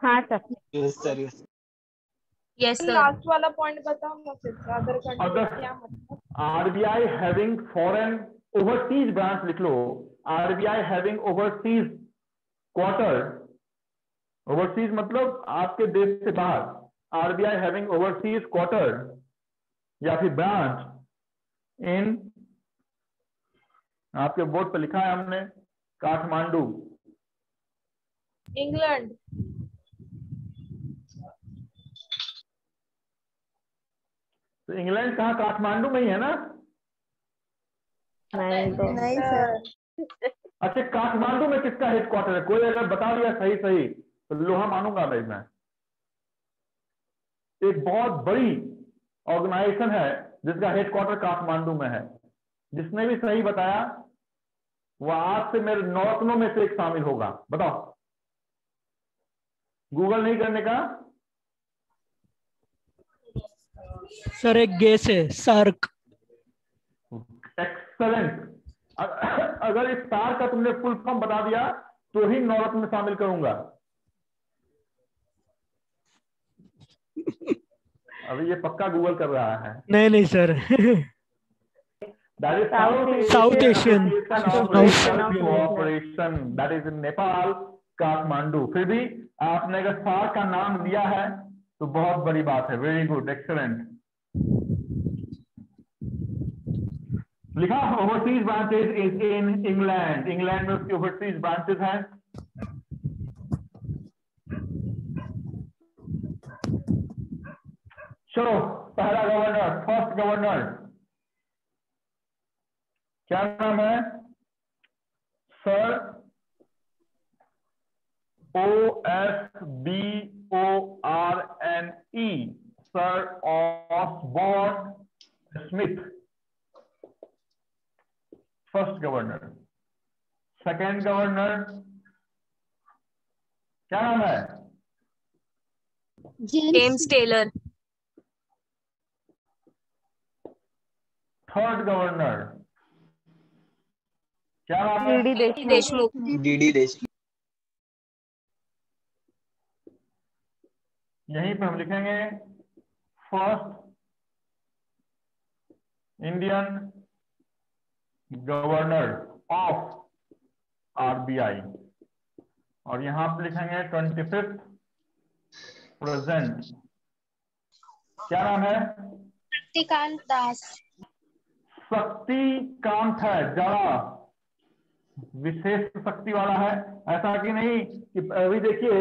हाँ sir. Yes sir. Yes sir. Last वाला पॉइंट बताओ ना फिर, अदर कंट्री क्या मतलब? RBI having foreign overseas branch लिख लो, RBI having overseas quarter, overseas मतलब आपके देश से बाहर, आरबीआई हैविंग ओवरसीज क्वार्टर या फिर ब्रांच इन, आपके बोर्ड पर लिखा है हमने काठमांडू, इंग्लैंड। तो इंग्लैंड कहाँ, काठमांडू में ही है ना? नहीं सर। अच्छा, काठमांडू में किसका हेडक्वार्टर है? कोई अगर बता दिया सही सही तो लोहा मानूंगा भाई मैं। एक बहुत बड़ी ऑर्गेनाइजेशन है जिसका हेडक्वार्टर काठमांडू में है। जिसने भी सही बताया वह आज से मेरे नौरत्नों में से एक शामिल होगा। बताओ, गूगल नहीं करने का? सर एक गेस है, सार्क। एक्सलेंट। अगर इस सार्क का तुमने फुल फॉर्म बता दिया तो ही नौरत्न में शामिल करूंगा। अभी ये पक्का गूगल कर रहा है। नहीं sir. That is South Asian Cooperation, that is in Nepal, Kathmandu. फिर भी आपने अगर सार्क का नाम लिया है तो बहुत बड़ी बात है। Very good, excellent. लिखा overseas branches is in England, England में उसकी ओवरसीज ब्रांचेज हैं। चलो, पहला गवर्नर, फर्स्ट गवर्नर क्या नाम है? Sir OSBORNE, sir Osborne Smith, first governor. Second governor क्या नाम है? James Taylor. थर्ड गवर्नर क्या नाम है? डीडी देशमुख। डीडी देशमुख। यहीं पे हम लिखेंगे first Indian governor of RBI, और यहां पे लिखेंगे 25th प्रेजेंट। क्या नाम है? शक्तिकांत दास। शक्तिकांत है, जरा विशेष शक्ति वाला है। ऐसा कि नहीं कि अभी देखिए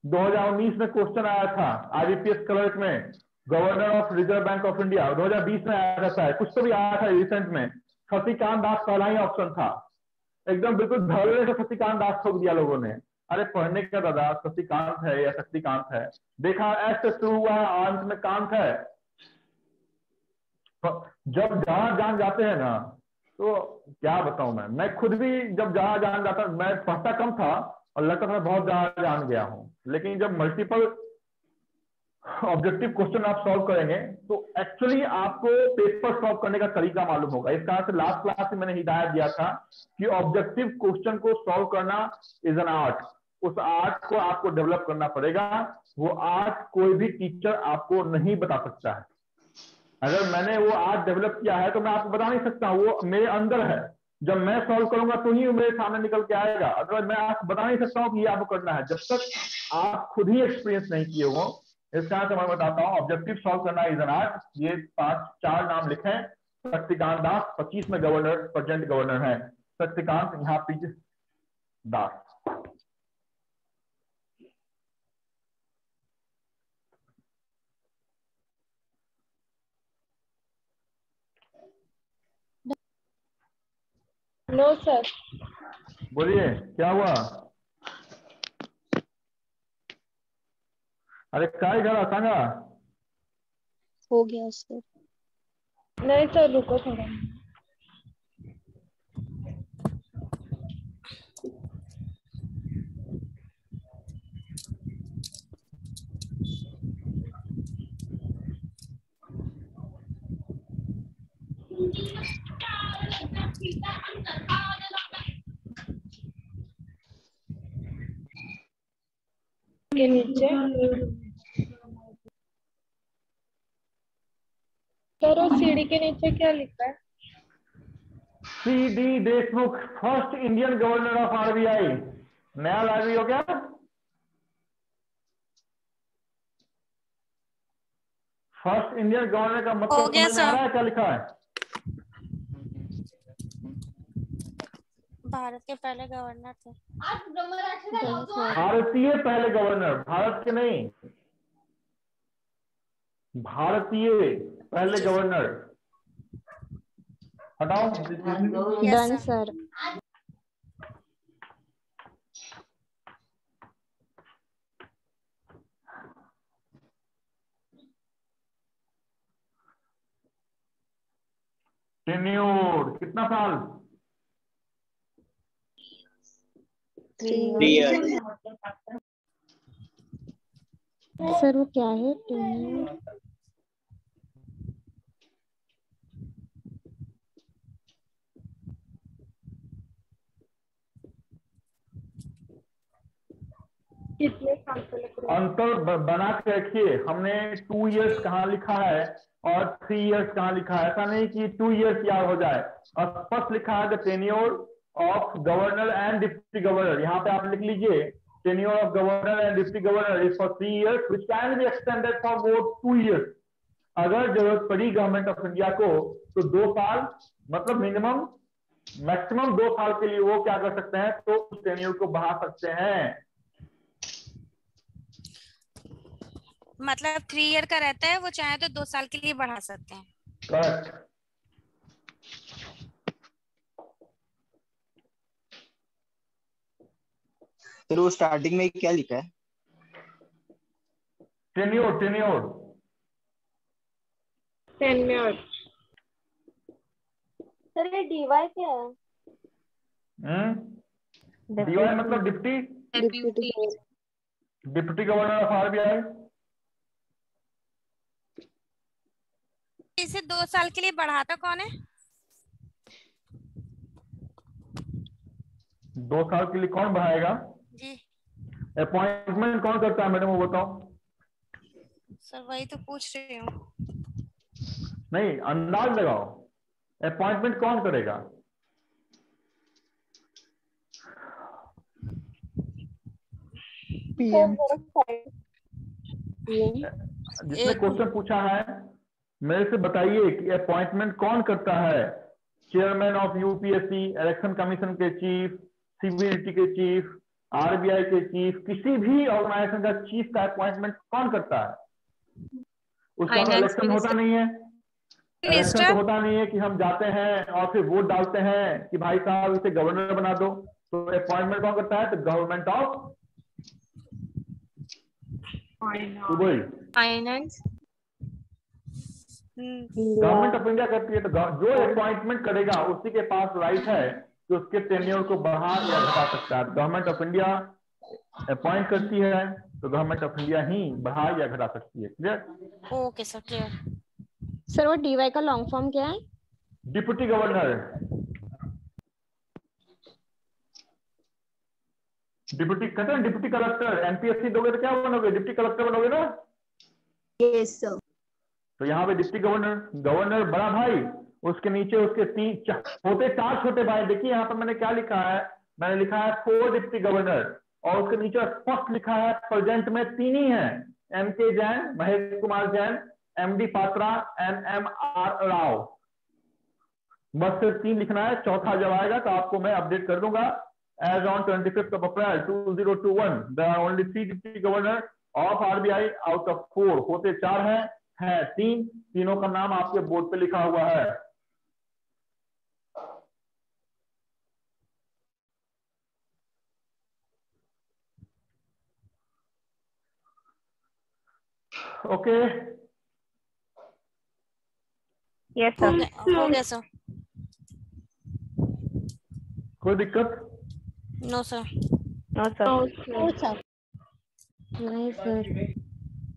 2019 में क्वेश्चन आया था आईबीपीएस क्लर्क में, governor of Reserve bank of India 2020 में आया था, कुछ तो भी आया था रिसेंट में, शक्तिकांत दास पहला ही ऑप्शन था। एकदम बिल्कुल धड़ल्ले से शक्तिकांत दास ठोक दिया लोगों ने। अरे पढ़ने का दादा, शक्तिकांत है या शक्तिकांत है, देखा एस से शुरू हुआ है, अंत में कांत है। जब जहां जान जाते हैं ना तो क्या बताऊं मैं खुद भी जब जहां जान जाता, मैं पढ़ता कम था और लगता था मैं बहुत जहां जान गया हूं, लेकिन जब मल्टीपल ऑब्जेक्टिव क्वेश्चन आप सॉल्व करेंगे तो एक्चुअली आपको पेपर सॉल्व करने का तरीका मालूम होगा। इस कारण से लास्ट क्लास में मैंने हिदायत दिया था कि ऑब्जेक्टिव क्वेश्चन को सॉल्व करना इज एन आर्ट। उस आर्ट को आपको डेवलप करना पड़ेगा। वो आर्ट कोई भी टीचर आपको नहीं बता सकता है। अगर मैंने वो आर्ट डेवलप किया है तो मैं आपको बता नहीं सकता, वो मेरे अंदर है। जब मैं सॉल्व करूंगा तो ही मेरे सामने निकल के आएगा, अदरवाइज मैं आपको बता नहीं सकता हूँ कि ये आपको करना है जब तक आप खुद ही एक्सपीरियंस नहीं किए हो। इस कारण से मैं बताता हूँ ऑब्जेक्टिव सॉल्व करना इज एन आर्ट। ये 4 नाम लिखे, शक्तिकांत दास 25 में गवर्नर, प्रेजेंट गवर्नर है शक्तिकांत यहाँ पीछे दास। No sir. बोलिए क्या हुआ? अरे काय झाला सांगा? हो गया सर। नहीं सर, रुको थोड़ा। के नीचे सर, वो सीढ़ी के नीचे क्या लिखा है? CD Deshmukh, first Indian governor of RBI। नया लाइब्रेरी हो क्या? फर्स्ट इंडियन गवर्नर का मतलब समझ में आ रहा है क्या लिखा है? भारत के पहले गवर्नर थे। भारतीय पहले गवर्नर, भारत के नहीं, भारतीय पहले गवर्नर। हटाओ। Done sir. टेन्योर कितना साल? 3 years। सर वो क्या है टेन्योर? कितने साल से लग रहा है? अंतर बना के रखिए। हमने 2 years कहाँ लिखा है और 3 years कहाँ लिखा है। ऐसा नहीं कि 2 years याद हो जाए। और स्पष्ट लिखा है the tenure of governor and deputy governor. यहाँ पे आप लिख लीजिए tenure of governor and deputy governor is for 3 years which can be extended for more 2 years। अगर जरूरत पड़ी गवर्नमेंट ऑफ इंडिया को तो 2 साल, मतलब मिनिमम मैक्सिमम 2 साल के लिए वो क्या कर सकते हैं, तो उस टेन्योर को बढ़ा सकते हैं। मतलब 3 ईयर का रहता है, वो चाहे तो 2 साल के लिए बढ़ा सकते हैं। करेक्ट। फिर वो स्टार्टिंग में क्या लिखा है? Tenure, tenure, tenure. सर ये डीवाई क्या है? डीवाई मतलब deputy deputy governor of RBI। इसे 2 साल के लिए बढ़ाता कौन है? 2 साल के लिए कौन बढ़ाएगा? जी अपॉइंटमेंट कौन करता है मैडम, वो बताओ। सर वही तो पूछ रही हूँ। नहीं, अंदाज लगाओ, अपॉइंटमेंट कौन करेगा? PM। जिसने क्वेश्चन पूछा है मेरे से बताइए कि अपॉइंटमेंट कौन करता है? Chairman of UPSC, election commission के चीफ, CBDT के चीफ, RBI के चीफ, किसी भी ऑर्गेनाइजेशन का चीफ का अपॉइंटमेंट कौन करता है? उसका तो इलेक्शन होता नहीं है। इलेक्शन तो होता नहीं है कि हम जाते हैं और फिर वोट डालते हैं कि भाई साहब इसे गवर्नर बना दो। तो अपॉइंटमेंट कौन करता है? तो government of finance. Government of India करती है। तो जो अपॉइंटमेंट करेगा उसी के पास राइट है कि उसके टेन्योर को बढ़ा या घटा सकता है। गवर्नमेंट ऑफ इंडिया अपॉइंट करती है तो गवर्नमेंट ऑफ इंडिया ही बढ़ा या घटा सकती है। Clear? Okay sir, clear. Sir वो डीवाई का लॉन्ग फॉर्म क्या है? Deputy governor. डिप्टी कहते हैं डिप्टी कलेक्टर। NPSC दोगे तो क्या बनोगे? डिप्टी कलेक्टर बनोगे ना? Yes sir. तो यहाँ पे डिप्टी गवर्नर, गवर्नर बड़ा भाई, उसके नीचे उसके 3 होते 4 छोटे भाई। देखिए यहाँ पर मैंने क्या लिखा है, मैंने लिखा है 4 डिप्टी गवर्नर और उसके नीचे स्पष्ट लिखा है प्रेजेंट में 3 ही हैं, MK Jain, Mahesh Kumar Jain, MD Patra and MR Rao. बस सिर्फ 3 लिखना है। चौथा जब आएगा तो आपको मैं अपडेट कर दूंगा। As on 25th of April 2021, there are only 3 deputy governor of RBI out of 4। होते 4 हैं 3, तीनों का नाम आपके बोर्ड पे लिखा हुआ है। Okay, yes sir. हो गया सर। कोई दिक्कत? No sir. No sir. नहीं सर।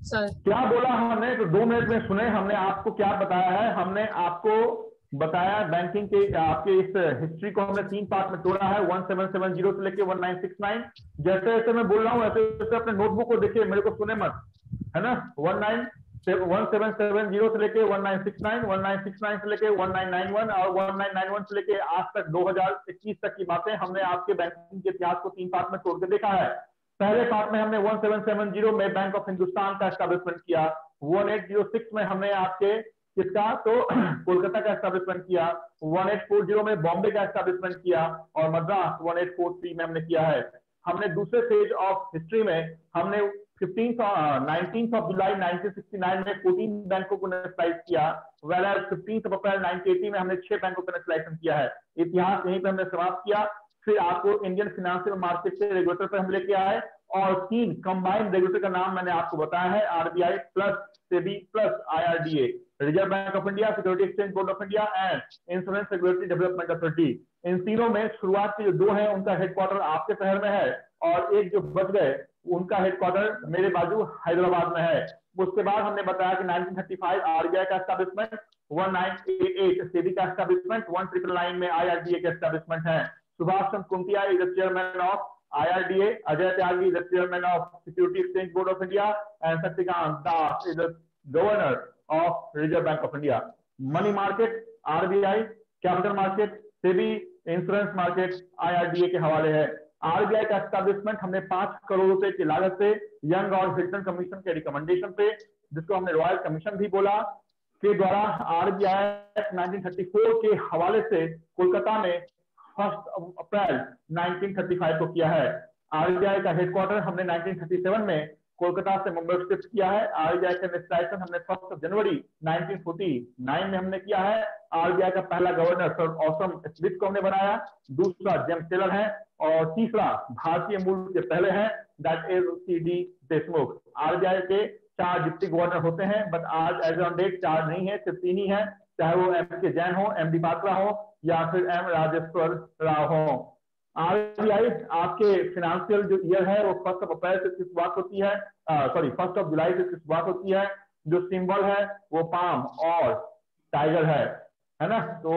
सर क्या बोला हमने? तो 2 मिनट में सुने। हमने आपको क्या बताया है? हमने आपको बताया बैंकिंग के आपके इस हिस्ट्री को हमने 3 पार्ट में तोड़ा है, 1770 से लेके 1969। जैसे जैसे मैं बोल रहा हूँ वैसे वैसे अपने नोटबुक को देखिए, मेरे को सुने मत, है ना। 1770 से लेके 1969, 1969 से लेके 1991 और 1991 से लेके आज तक 2021 तक की बातें हमने आपके बैंकिंग के इतिहास को 3 पार्ट में तोड़ के देखा है। पहले पार्ट में हमने 1770 में बैंक ऑफ हिंदुस्तान का एस्टैब्लिशमेंट किया, 1806 में हमने आपके किसका तो कोलकाता का एस्टैब्लिशमेंट किया, 1840 में बॉम्बे का एस्टैब्लिशमेंट किया और मद्रास 1843 में हमने किया है। हमने दूसरे फेज ऑफ हिस्ट्री में हमने 19th of July 1969 में 14 बैंकों को नेशनलाइज किया, whereas 15th of April 1980 में हमने 6 बैंकों को नेशनलाइजेशन किया है। इतिहास यहीं पे हमने समाप्त किया। फिर आपको इंडियन फाइनेंशियल मार्केट के रेगुलेटर पे हम लेके आए और 3 कंबाइंड रेगुलेटर का नाम मैंने आपको बताया है, RBI plus SEBI plus IRDA, reserve bank of India, security exchange board of India and insurance regulatory development authority. इन तीनों में शुरुआत के जो 2 हैं उनका हेडक्वार्टर आपके शहर में है और एक जो बच गए उनका हेडक्वार्टर मेरे बाजू हैदराबाद में है। उसके बाद हमने बताया कि 1935 आरबीआई का एस्टैब्लिशमेंट, 1988 सेबी का एस्टैब्लिशमेंट, 1999 में आईआरडीए का एस्टैब्लिशमेंट है। Subhash Chandra Kuntia is the chairman of IRDA, Ajay Tyagi is the chairman of Security Exchange Board of India, and Shaktikant Das is the governor of Reserve Bank of India. Money market, RBI, capital market, SEBI, insurance market IRDA के हवाले है। RBI का एस्टैब्लिशमेंट हमने 5 करोड़ रुपए की लागत से यंग और हिल्टन कमीशन के रिकमेंडेशन पे, जिसको हमने रॉयल कमीशन भी बोला, के द्वारा RBI 1934 के हवाले से कोलकाता में 1 अप्रैल 1935 को किया है। आरबीआई का हेडक्वार्टर हमने 1937 में कोलकाता से मुंबई शिफ्ट किया है। आरबीआई का नेशनलाइजेशन हमने 1 जनवरी 1949 में हमने किया है। आरबीआई का पहला गवर्नर सर ऑसम स्मिथ को हमने बनाया, दूसरा जेम्स टेलर है और तीसरा भारतीय मूल के पहले हैं that is CD Deshmukh. RBI के 4 डिप्टी गवर्नर होते हैं, बट आज एज ऑन डेट 4 नहीं है, सिर्फ 3 ही है, चाहे वो MK जैन हो, MD पात्रा हो या फिर M राजेश्वर राव हो। आरबीआई आपके फिनेंशियल जो ईयर है वो 1 अप्रैल से शुरुआत होती है, 1 जुलाई से शुरुआत होती है। जो सिंबल है वो पाम और टाइगर है ना। तो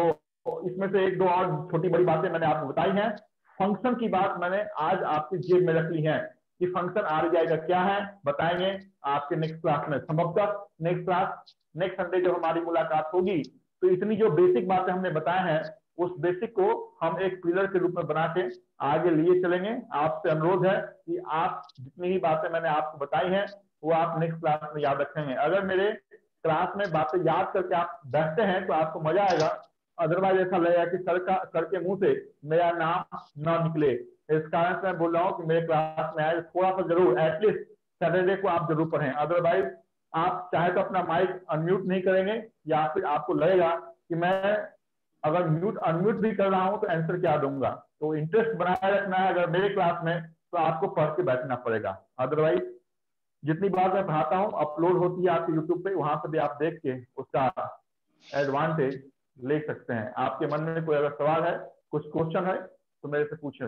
इसमें से 1-2 और छोटी बड़ी बातें मैंने आपको बताई हैं। फंक्शन की बात मैंने आज आपकी जेब में रख ली है कि फंक्शन आरबीआई का क्या है, बताएंगे आपके नेक्स्ट क्लास में। संभवतः नेक्स्ट संडे जो हमारी मुलाकात होगी तो इतनी जो बेसिक बातें हमने बताए हैं उस बेसिक को हम एक पिलर के रूप में बना के आगे लिए चलेंगे। आपसे अनुरोध है कि आप जितनी ही बातें मैंने आपको बताई हैं वो आप नेक्स्ट क्लास में याद रखेंगे। अगर मेरे क्लास में बातें याद करके आप बैठते हैं तो आपको मजा आएगा, अदरवाइज ऐसा लगेगा कि सर के मुंह से मेरा नाम ना निकले। इस कारण से मैं बोल रहा हूँ कि मेरे क्लास में आए थोड़ा सा जरूर, एटलीस्ट सैटरडे को आप जरूर पढ़ें। अदरवाइज आप चाहे तो अपना माइक अनम्यूट नहीं करेंगे या फिर आपको लगेगा कि मैं अगर म्यूट अनम्यूट भी कर रहा हूं तो आंसर क्या दूंगा। तो इंटरेस्ट बनाए रखना है अगर मेरे क्लास में तो आपको पढ़ के बैठना पड़ेगा। अदरवाइज जितनी बार मैं पढ़ाता हूं अपलोड होती है आपके यूट्यूब पे, वहां से भी आप देख के उसका एडवांटेज ले सकते हैं। आपके मन में कोई अगर सवाल है, कुछ क्वेश्चन है तो मेरे से पूछें।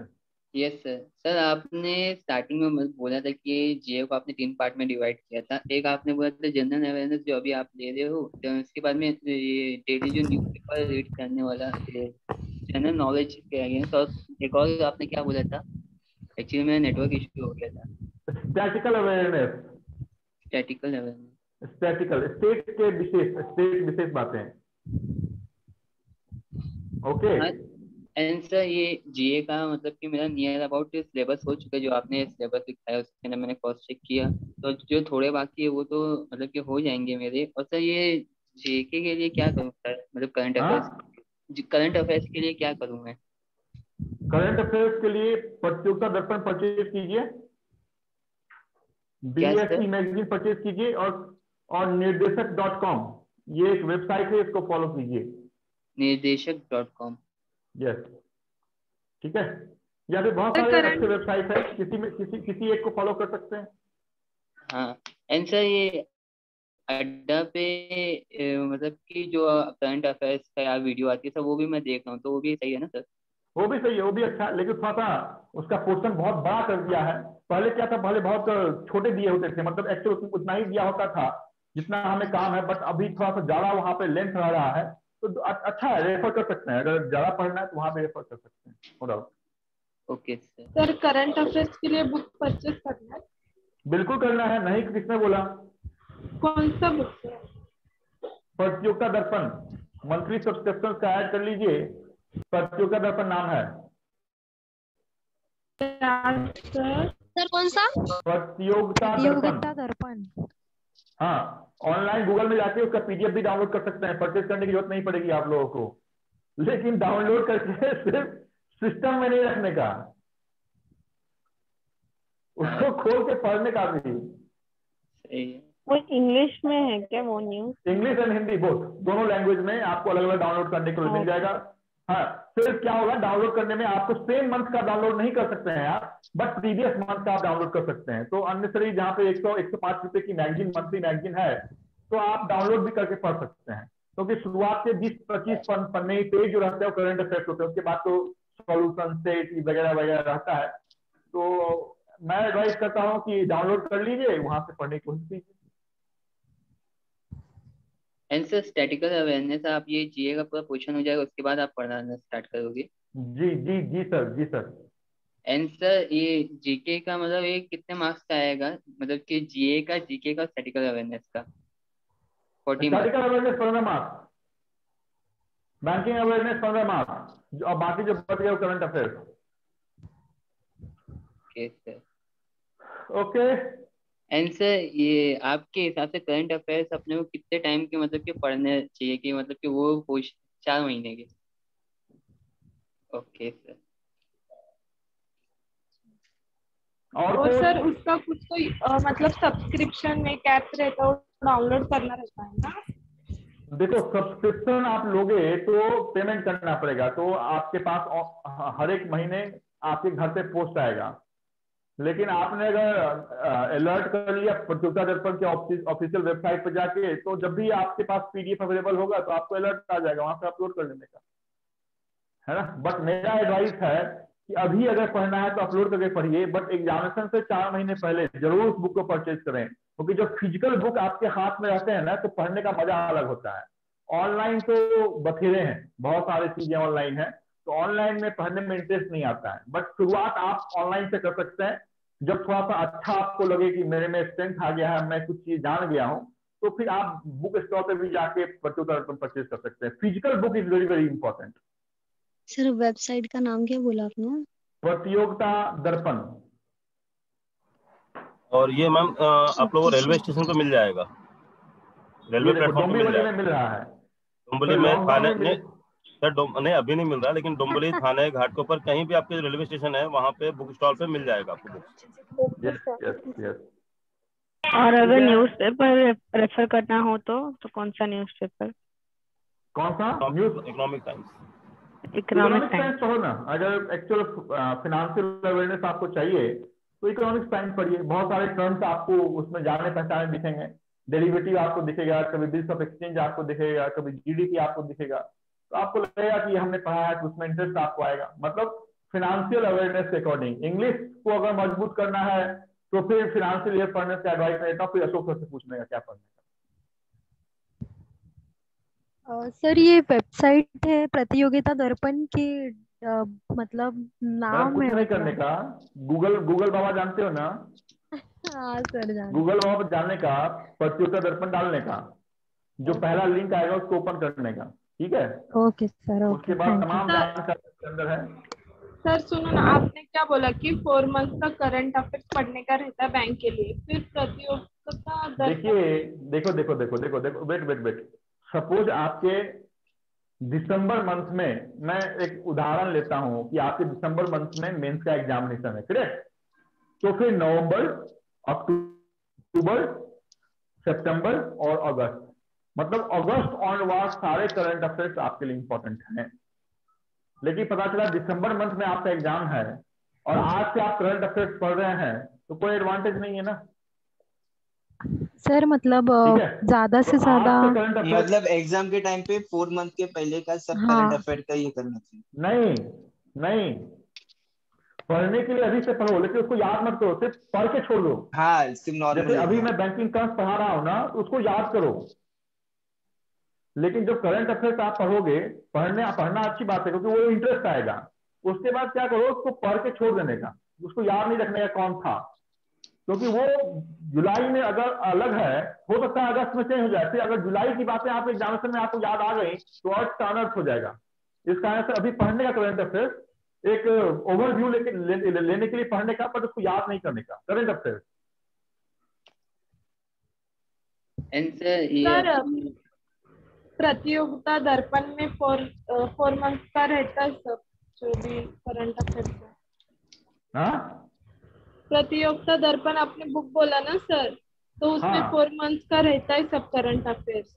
यस सर आपने स्टार्टिंग में बोला था कि जीए को आपने 3 पार्ट में डिवाइड किया था। एक आपने बोला था जनरल अवेयरनेस जो अभी आप ले रहे हो, तो उसके बाद में डेली जो न्यूज़पेपर रीड करने वाला जनरल नॉलेज के अगेंस्ट, और एक और आपने क्या बोला था, एक्चुअली मेरा नेटवर्क इशू हो गया था। स्टैटिकल अवेयरनेस, स्टैटिकल स्टेट के विशेष बातें। ओके एंड सर ये जीए का मतलब कि मेरा नियर अबाउट सिलेबस हो चुका है, जो आपने सिलेबस दिखाया उसके अंदर मैंने क्रॉस चेक किया, तो जो थोड़े बाकी है वो तो मतलब कि हो जाएंगे मेरे। और सर ये जीके के लिए क्या करूँ सर, मतलब करंट अफेयर्स के लिए क्या करूँ मैं? करंट अफेयर्स के लिए प्रतियोगिता दर्पण परचेज कीजिए, BSC मैगजीन परचेज कीजिए और निर्देशक.com ये एक वेबसाइट है, इसको फॉलो कीजिए। निर्देशक.com यस ठीक है, या फिर बहुत सारे अच्छे वेबसाइट है, किसी एक को फॉलो कर सकते हैं। हाँ एंड सर ये अड्डा पे मतलब कि जो करंट अफेयर्स का यार वीडियो आती है सर वो भी मैं देख रहा हूँ, तो वो भी सही है ना सर? वो भी सही है, वो भी अच्छा है, लेकिन थोड़ा सा उसका पोर्शन बहुत बड़ा कर दिया है। पहले क्या था, पहले बहुत छोटे दिए होते थे, मतलब एक्चुअली उतना ही दिया होता था जितना हमें काम है, बट अभी थोड़ा सा ज्यादा वहाँ पे लेंथ रह रहा है, तो अच्छा है, रेफर कर सकते हैं। अगर ज्यादा पढ़ना है तो वहाँ पे रेफर कर सकते हैं, no doubt. Okay sir current affairs के लिए बुक परचेज करना है? बिल्कुल करना है, नहीं किसने बोला, कौन सा बुक है? प्रतियोगिता दर्पण, मंथली सब्सक्रिप्शन का ऐड कर लीजिए, प्रतियोगिता दर्पण नाम है। सर कौन सा? प्रतियोगिता दर्पण। हाँ, ऑनलाइन गूगल में जाके उसका पीडीएफ भी डाउनलोड कर सकते हैं, परचेज करने की जरूरत नहीं पड़ेगी आप लोगों को, लेकिन डाउनलोड करके सिर्फ सिस्टम में नहीं रखने का, उसको खोल के पढ़ने का भी। सही है। वो इंग्लिश में है क्या वो news? English and Hindi both, दोनों लैंग्वेज में आपको अलग अलग डाउनलोड करने को मिल जाएगा। हाँ, सिर्फ क्या होगा, डाउनलोड करने में आपको सेम मंथ का डाउनलोड नहीं कर सकते हैं आप, बट प्रीवियस मंथ का आप डाउनलोड कर सकते हैं। तो अननेसेसरी जहाँ पे 100-105 रुपए की मैगजीन, मंथली मैगजीन है, तो आप डाउनलोड भी करके पढ़ सकते हैं, क्योंकि शुरुआत के 20-25 पन्ने पेज जो रहते हैं वो करंट अफेयर्स होते हैं, उसके बाद तो सॉल्यूशन सेट वगैरह वगैरह रहता है। तो मैं एडवाइस करता हूँ कि डाउनलोड कर लीजिए, वहां से पढ़ने की कोशिश कीजिए। एंड सर स्टैटिकल अवेयरनेस, आप ये जीए का पूरा क्वेश्चन हो जाएगा, उसके बाद आप पढ़ना स्टार्ट करोगे? जी जी जी सर, जी सर। एंड सर ये जीके का मतलब ये कितने मार्क्स का आएगा, मतलब कि जीए का, जीके का, स्टैटिकल अवेयरनेस का? 40 marks. Statistical awareness 15 marks, banking awareness 15 marks, और बाकी जो बच गए current affairs. Okay sir. Okay. And sir ये आपके हिसाब से करंट अफेयर्स अपने को कितने टाइम के मतलब कि पढ़ने चाहिए, कि मतलब कि वो 4 महीने के? Okay sir. और सर उसका कुछ तो मतलब सब्सक्रिप्शन में कैप रहता है, डाउनलोड करना रहता है ना? देखो, सब्सक्रिप्शन आप लोगे तो पेमेंट करना पड़ेगा, तो आपके पास हर एक महीने आपके घर पे पोस्ट आएगा। लेकिन आपने अगर अलर्ट कर लिया प्रतियोगिता दर्पण के ऑफिशियल वेबसाइट पर जाके, तो जब भी आपके पास पीडीएफ अवेलेबल होगा तो आपको अलर्ट आ जाएगा, वहां से अपलोड कर देने का, है ना। बट मेरा एडवाइस है कि अभी अगर पढ़ना है तो अपलोड करके पढ़िए, बट एग्जामिनेशन से 4 महीने पहले जरूर उस बुक को परचेज करें, क्योंकि जो फिजिकल बुक आपके हाथ में रहते हैं ना, तो पढ़ने का मजा अलग होता है। ऑनलाइन तो बथेरे हैं, बहुत सारी चीजें ऑनलाइन है, तो ऑनलाइन में पढ़ने में इंटरेस्ट नहीं आता है, बट शुरुआत आप ऑनलाइन से कर सकते हैं। जब थोड़ा सा अच्छा आपको लगे कि मेरे में स्ट्रेंथ आ गया है, मैं कुछ चीज जान गया हूँ, तो फिर आप बुक स्टोर पे भी जाके प्रतियोगिता दर्पण परचेज कर सकते हैं। Physical book is very very important. Sir website का नाम क्या बोला आपने? प्रतियोगिता दर्पण। और ये मैम आप लोगों को रेलवे स्टेशन पे मिल जाएगा, रेलवे प्लेटफॉर्म पे मिल जाएगा। मिल रहा है डोंबिवली में थाने नहीं सर, नहीं अभी नहीं मिल रहा, लेकिन डोंबिवली थाने घाट के ऊपर कहीं भी आपके रेलवे स्टेशन है, वहाँ पे बुक स्टॉल पे मिल जाएगा आपको बुक। और अगर न्यूज़पेपर रेफर करना हो तो कौन सा न्यूज़पेपर? कौन सा news? Economic times. Economic times पढ़ो ना, अगर एक्चुअल फिनेंशियल अवेयरनेस आपको चाहिए तो इकोनॉमिक्स टाइम्स पढ़िए। बहुत सारे टर्म्स आपको उसमें जाने पहचाने दिखेंगे, डेरिवेटिव आपको दिखेगा, कभी बिल्स ऑफ एक्सचेंज आपको दिखेगा, कभी जीडीपी आपको दिखेगा, तो आपको लगेगा कि हमने पढ़ा है, तो उसमें इंटरेस्ट आपको आएगा। मतलब फिनेंशियल अवेयरनेस के अकॉर्डिंग इंग्लिश को अगर मजबूत करना है तो फिर फिनेंशियल ईयर पढ़ने का एडवाइस देता हूँ, फिर अशोक सर से पूछने का क्या पढ़ने का। सर ये वेबसाइट है प्रतियोगिता दर्पण की, मतलब नाम कुछ है नहीं करने का, गूगल बाबा जानते हो ना? हाँ सर जान। गूगल बाबा पर जाने का, प्रतियोगिता दर्पण डालने का, जो पहला लिंक आएगा उसको ओपन करने का, ठीक है? Okay sir, okay. उसके बाद तमाम जानकारी के अंदर है। सर सुनो ना, आपने क्या बोला कि 4 मंथ का करंट अफेयर्स पढ़ने का रहता है बैंक के लिए, फिर प्रतियोगिता देखिए देखो वेट। सपोज आपके दिसंबर मंथ में, मैं एक उदाहरण लेता हूं कि आपके दिसंबर मंथ में मेंस का एग्जामिनेशन है, करेक्ट? तो फिर नवंबर, अक्टूबर, सितंबर और अगस्त, मतलब अगस्त ऑनवर्ड सारे करंट अफेयर्स आपके लिए इंपॉर्टेंट हैं। लेकिन पता चला दिसंबर मंथ में आपका एग्जाम है और आज से आप करंट अफेयर्स पढ़ रहे हैं, तो कोई एडवांटेज नहीं है ना सर। मतलब ज्यादा से ज्यादा मतलब एग्जाम के टाइम पे 4 मंथ के पहले का सब करंट अफेयर का ये करना चाहिए। नहीं, पढ़ने के लिए अभी से पढ़ो, लेकिन उसको याद मत करो, सिर्फ पढ़ के छोड़ दो। हाँ, सिर्फ नॉर्मल। जैसे अभी मैं बैंकिंग टर्म्स पढ़ा रहा हूँ ना, उसको याद करो, लेकिन जो करंट अफेयर्स आप पढ़ोगे, पढ़ना अच्छी बात है, क्योंकि वो इंटरेस्ट आएगा। उसके बाद क्या करो, उसको पढ़ के छोड़ देने का, उसको याद नहीं रखने का कौन था। क्योंकि वो जुलाई में अगर अलग है, हो सकता है अगस्त में चेंज हो जाए। फिर अगर जुलाई की बातें आपके एग्जामिनेशन में आपको याद आ गई तो अर्थ का अनर्थ हो जाएगा। इस कारण से अभी पढ़ने का करंट अफेयर्स एक ओवरव्यू लेने के लिए पढ़ने का, पर उसको याद नहीं करने का करंट अफेयर्स। सर प्रतियोगिता दर्पण में 4 मंथ का रहता है सब, जो भी करंट अफेयर्स है। हाँ, प्रतियोगिता दर्पण आपने बुक बोला ना सर, तो उसमें हाँ। 4 मंथ का रहता है सब करंट अफेयर्स।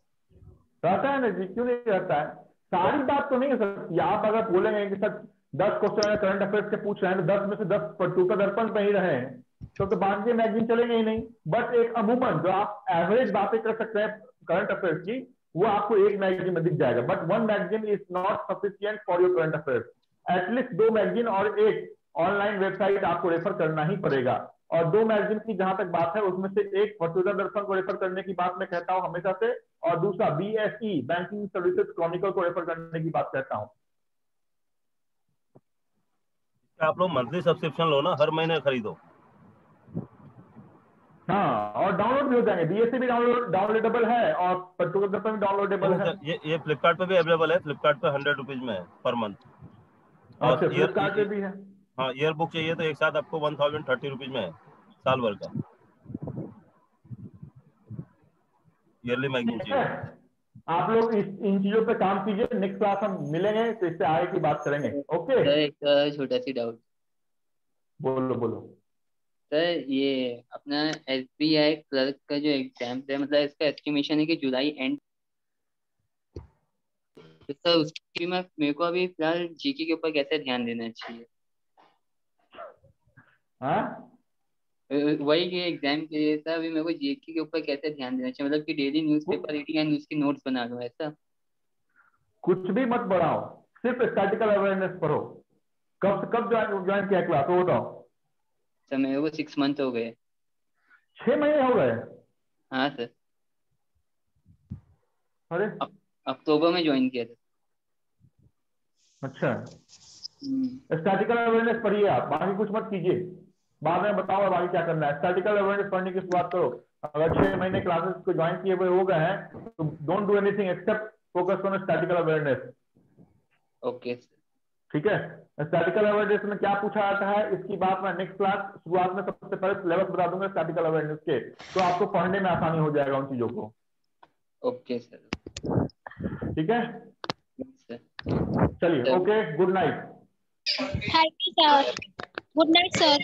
रहता है ना जी, क्यों नहीं रहता है? सारी बात तो नहीं है सर। आप अगर बोलेंगे कि सर 10 क्वेश्चन करंट अफेयर्स के पूछ रहे हैं तो 10 में से 10 प्रतियोगिता दर्पण पे ही रहे हैं तो बाकी मैगजीन चलेंगे ही नहीं। बट एक अमूमन जो आप एवरेज बातें कर सकते हैं करंट अफेयर्स की, वो आपको एक मैगजीन में दिख जाएगा। But 1 magazine is not sufficient for your current affairs. At least 2 magazine और एक ऑनलाइन वेबसाइट आपको रेफर करना ही पड़ेगा। और 2 मैगजीन की जहां तक बात है, उसमें से एक प्रतियोगिता दर्पण को रेफर करने की बात मैं कहता हूं हमेशा से, और दूसरा BSE बैंकिंग सर्विसेज क्रॉनिकल को रेफर करने की बात कहता हूं। आप लोग मंथली सब्सक्रिप्शन लो ना, हर महीने खरीदो। हाँ, और डाउनलोड भी हो जाएंगे। BSE भी डाउनलोडेबल है और प्रतियोगिता दर्पण भी डाउनलोडेबल है। ये फ्लिपकार्ट पे भी अवेलेबल है। फ्लिपकार्ट पे 100 रुपीज में है पर मंथ। अच्छा, फ्लिपकार्ट पे भी है। हाँ, ईयर बुक चाहिए तो एक साथ आपको 1030 रुपीज में है साल भर का ईयरली मैगजीन चाहिए। आप लोग इन चीजों पे काम कीजिए। नेक्स्ट क्लास हम मिलेंगे तो इससे आगे की बात करेंगे। ओके सर एक छोटा सी डाउट। बोलो बोलो। सर ये अपना SBI क्लर्क का जो एग्जाम है, मतलब इसका एस्टिमेशन है कि जुलाई एंड, तो सर उसकी मेरे को अभी फिलहाल जीके के ऊपर कैसे ध्यान देना चाहिए? हाँ, वही के एग्जाम के लिए सर अभी मेरे को जीके के ऊपर कैसे ध्यान देना चाहिए? मतलब कि डेली न्यूज़पेपर रीडिंग एंड उसके नोट्स बना लो ऐसा? कुछ भी मत बढ़ाओ, सिर्फ स्टैटिकल अवेयरनेस पढ़ो। कब ज्वाइन किया क्लास वो बताओ। सर मेरे को 6 मंथ हो गए। 6 महीने हो गए? हाँ सर। अरे अक्टूबर में ज्वाइन किया था। अच्छा, स्टैटिकल अवेयरनेस पढ़िए आप, बाकी कुछ मत कीजिए। बाद में बताओ बाकी क्या करना है। स्टैटिकल अवेयरनेस पढ़ने की शुरुआत करो। अगर 6 महीने क्लासेस को ज्वाइन किए हुए हो गए हैं तो don't do anything accept focus on statistical awareness. Okay sir. ठीक है, स्टैटिकल अवेयरनेस में क्या पूछा जाता है इसकी बात मैं नेक्स्ट क्लास शुरुआत में सबसे पहले सिलेबस बता दूंगा स्टैटिकल अवेयरनेस के, तो आपको पढ़ने में आसानी हो जाएगा उन चीजों को। Okay sir. ठीक है, चलिए, okay, good night. Thank you sir. Good night sir.